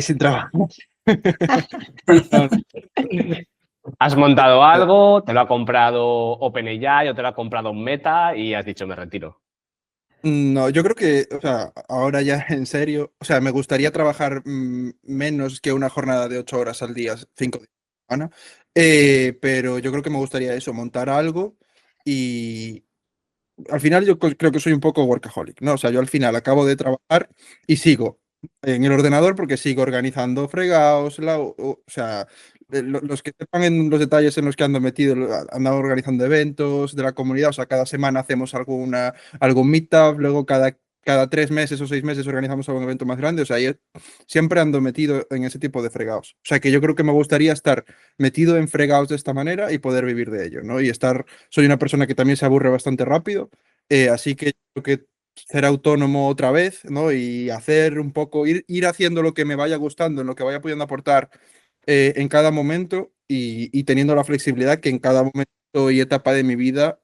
Sin trabajo. ¿Has montado algo? ¿Te lo ha comprado OpenAI o te lo ha comprado Meta y has dicho me retiro? No, yo creo que, o sea, ahora ya en serio, o sea, me gustaría trabajar menos que una jornada de 8 horas al día, 5 días a la semana, pero yo creo que me gustaría eso, montar algo y al final yo creo que soy un poco workaholic, ¿no? O sea, yo al final acabo de trabajar y sigo en el ordenador porque sigo organizando fregados, o sea, los que sepan en los detalles en los que ando metido, ando organizando eventos de la comunidad, o sea, cada semana hacemos algún meetup, luego cada 3 meses o 6 meses organizamos algún evento más grande, o sea, siempre ando metido en ese tipo de fregados. O sea, que yo creo que me gustaría estar metido en fregados de esta manera y poder vivir de ello, ¿no? Soy una persona que también se aburre bastante rápido, así que creo que ser autónomo otra vez, ¿no? Y hacer un poco, ir haciendo lo que me vaya gustando, en lo que vaya pudiendo aportar en cada momento y teniendo la flexibilidad que en cada momento y etapa de mi vida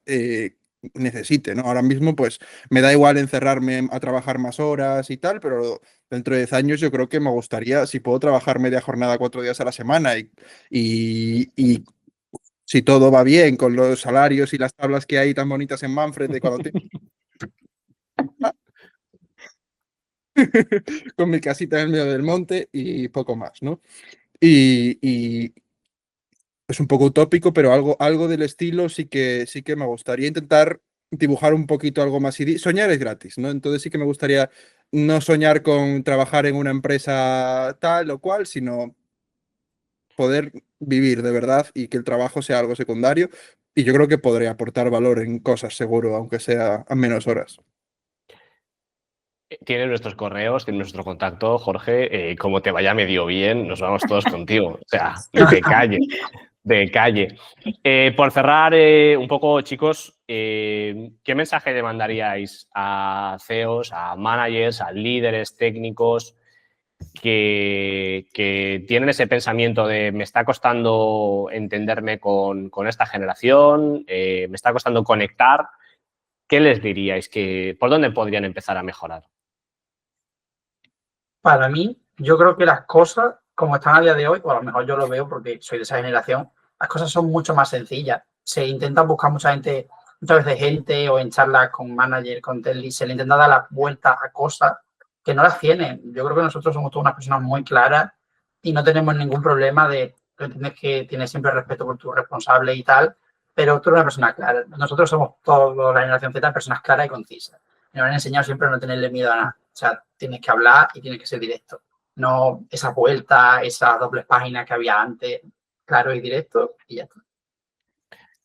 necesite, ¿no? Ahora mismo, pues me da igual encerrarme a trabajar más horas y tal, pero dentro de 10 años yo creo que me gustaría, si puedo trabajar media jornada 4 días a la semana y si todo va bien con los salarios y las tablas que hay tan bonitas en Manfred de cuando con mi casita en el medio del monte y poco más, ¿no? Y es un poco utópico, pero algo del estilo sí que me gustaría intentar dibujar un poquito algo más. Soñar es gratis, ¿no? Entonces sí que me gustaría no soñar con trabajar en una empresa tal o cual, sino poder vivir de verdad y que el trabajo sea algo secundario. Y yo creo que podría aportar valor en cosas, seguro, aunque sea a menos horas. Tienes nuestros correos, tienes nuestro contacto, Jorge. Como te vaya medio bien, nos vamos todos contigo. O sea, de calle, de calle. Por cerrar un poco, chicos, ¿qué mensaje le mandaríais a CEOs, a managers, a líderes técnicos que tienen ese pensamiento de me está costando entenderme con esta generación, me está costando conectar? ¿Qué les diríais? ¿Por dónde podrían empezar a mejorar? Para mí, yo creo que las cosas, como están a día de hoy, o a lo mejor yo lo veo porque soy de esa generación, las cosas son mucho más sencillas. Se intenta buscar muchas veces gente o en charlas con manager, con tele, se le intenta dar la vuelta a cosas que no las tienen. Yo creo que nosotros somos todas unas personas muy claras y no tenemos ningún problema de, entiendes que tienes siempre respeto por tu responsable y tal, pero tú eres una persona clara. Nosotros somos toda la generación Z, personas claras y concisas. Me han enseñado siempre a no tenerle miedo a nada. O sea, tienes que hablar y tienes que ser directo. No esa vuelta, esas dobles páginas que había antes, claro y directo y ya está.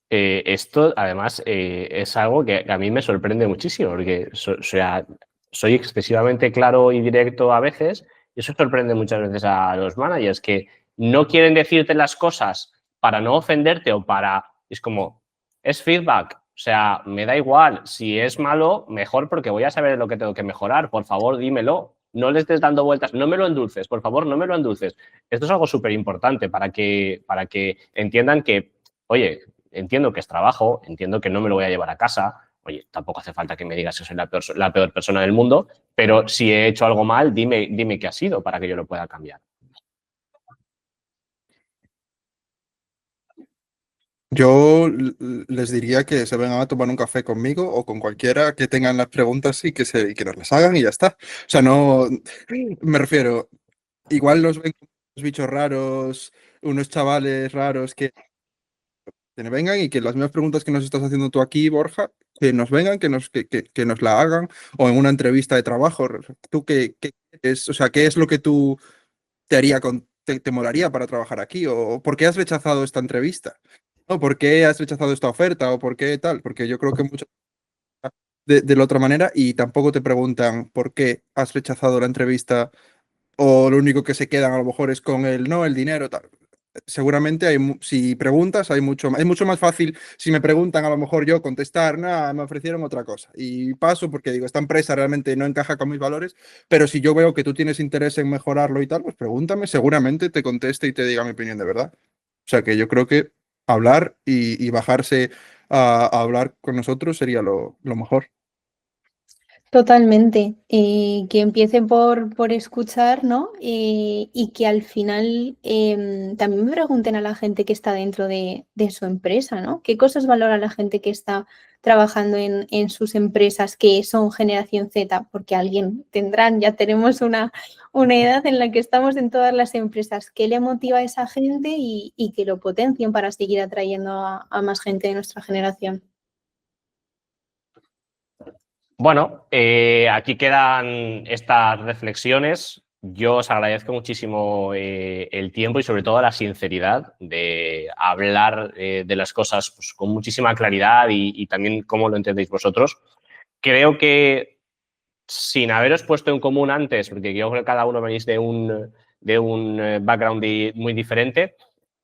Esto, además, es algo que a mí me sorprende muchísimo, porque soy excesivamente claro y directo a veces, y eso sorprende muchas veces a los managers, que no quieren decirte las cosas para no ofenderte o para... Es como, es feedback, o sea, me da igual, si es malo, mejor porque voy a saber lo que tengo que mejorar, por favor, dímelo, no le estés dando vueltas, no me lo endulces, por favor, no me lo endulces. Esto es algo súper importante para que entiendan que, oye, entiendo que es trabajo, entiendo que no me lo voy a llevar a casa. Oye, tampoco hace falta que me digas que soy la peor persona del mundo, pero si he hecho algo mal, dime qué ha sido para que yo lo pueda cambiar. Yo les diría que se vengan a tomar un café conmigo o con cualquiera que tengan las preguntas y que nos las hagan y ya está. O sea, no, me refiero, igual los ven como unos bichos raros, unos chavales raros que vengan y que las mismas preguntas que nos estás haciendo tú aquí, Borja, que nos vengan, que nos la hagan o en una entrevista de trabajo. ¿Tú qué es, o sea, qué es lo que tú te haría te molaría para trabajar aquí? ¿O por qué has rechazado esta entrevista? ¿O por qué has rechazado esta oferta? ¿O por qué tal? Porque yo creo que muchas de la otra manera y tampoco te preguntan por qué has rechazado la entrevista o lo único que se quedan a lo mejor es con el no, el dinero, tal. Seguramente si preguntas es mucho más fácil si me preguntan a lo mejor yo contestar, nada, me ofrecieron otra cosa y paso porque digo, esta empresa realmente no encaja con mis valores, pero si yo veo que tú tienes interés en mejorarlo y tal, pues pregúntame, seguramente te conteste y te diga mi opinión de verdad. O sea que yo creo que hablar y bajarse a hablar con nosotros sería lo mejor. Totalmente. Que empiece por escuchar, ¿no? Y que al final también me pregunten a la gente que está dentro de su empresa, ¿no? ¿Qué cosas valora la gente que está trabajando en sus empresas que son generación Z? Porque alguien tendrán, ya tenemos una edad en la que estamos en todas las empresas. ¿Qué le motiva a esa gente y que lo potencien para seguir atrayendo a más gente de nuestra generación? Bueno, aquí quedan estas reflexiones. yo os agradezco muchísimo el tiempo y sobre todo la sinceridad de hablar de las cosas pues, con muchísima claridad y también cómo lo entendéis vosotros. Creo que sin haberos puesto en común antes, porque yo creo que cada uno venís de un background muy diferente,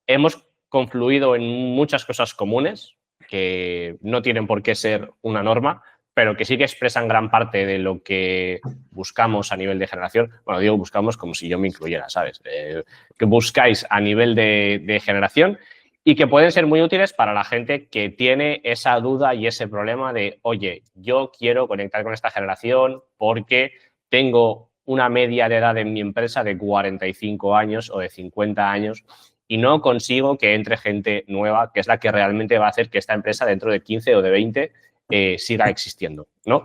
hemos confluido en muchas cosas comunes que no tienen por qué ser una norma, pero que sí que expresan gran parte de lo que buscamos a nivel de generación. Bueno, digo buscamos como si yo me incluyera, ¿sabes? Que buscáis a nivel de generación y que pueden ser muy útiles para la gente que tiene esa duda y ese problema de, oye, yo quiero conectar con esta generación porque tengo una media de edad en mi empresa de 45 años o de 50 años y no consigo que entre gente nueva, que es la que realmente va a hacer que esta empresa dentro de 15 o de 20 siga existiendo, ¿no?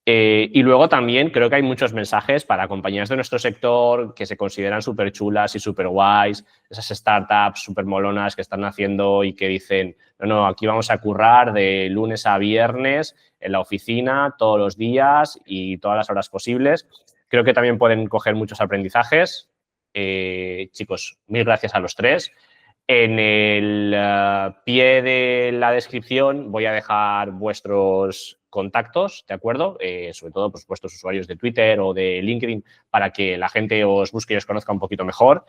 Y luego también creo que hay muchos mensajes para compañías de nuestro sector que se consideran súper chulas y súper guays, esas startups súper molonas que están haciendo y que dicen, no, aquí vamos a currar de lunes a viernes en la oficina todos los días y todas las horas posibles. Creo que también pueden coger muchos aprendizajes. Chicos, mil gracias a los tres. En el pie de la descripción voy a dejar vuestros contactos, ¿de acuerdo? Sobre todo pues, vuestros usuarios de Twitter o de LinkedIn para que la gente os busque y os conozca un poquito mejor.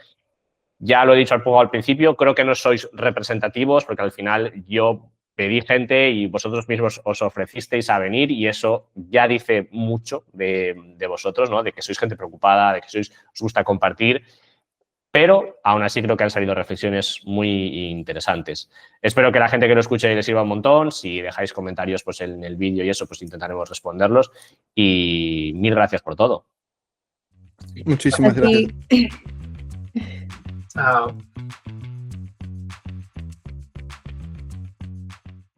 Ya lo he dicho un poco al principio, creo que no sois representativos porque al final yo pedí gente y vosotros mismos os ofrecisteis a venir y eso ya dice mucho de vosotros, ¿no? De que sois gente preocupada, de que os gusta compartir. Pero aún así creo que han salido reflexiones muy interesantes. Espero que la gente que lo escuche les sirva un montón. Si dejáis comentarios pues, en el vídeo y eso, pues intentaremos responderlos. Y mil gracias por todo. Muchísimas gracias. Chao.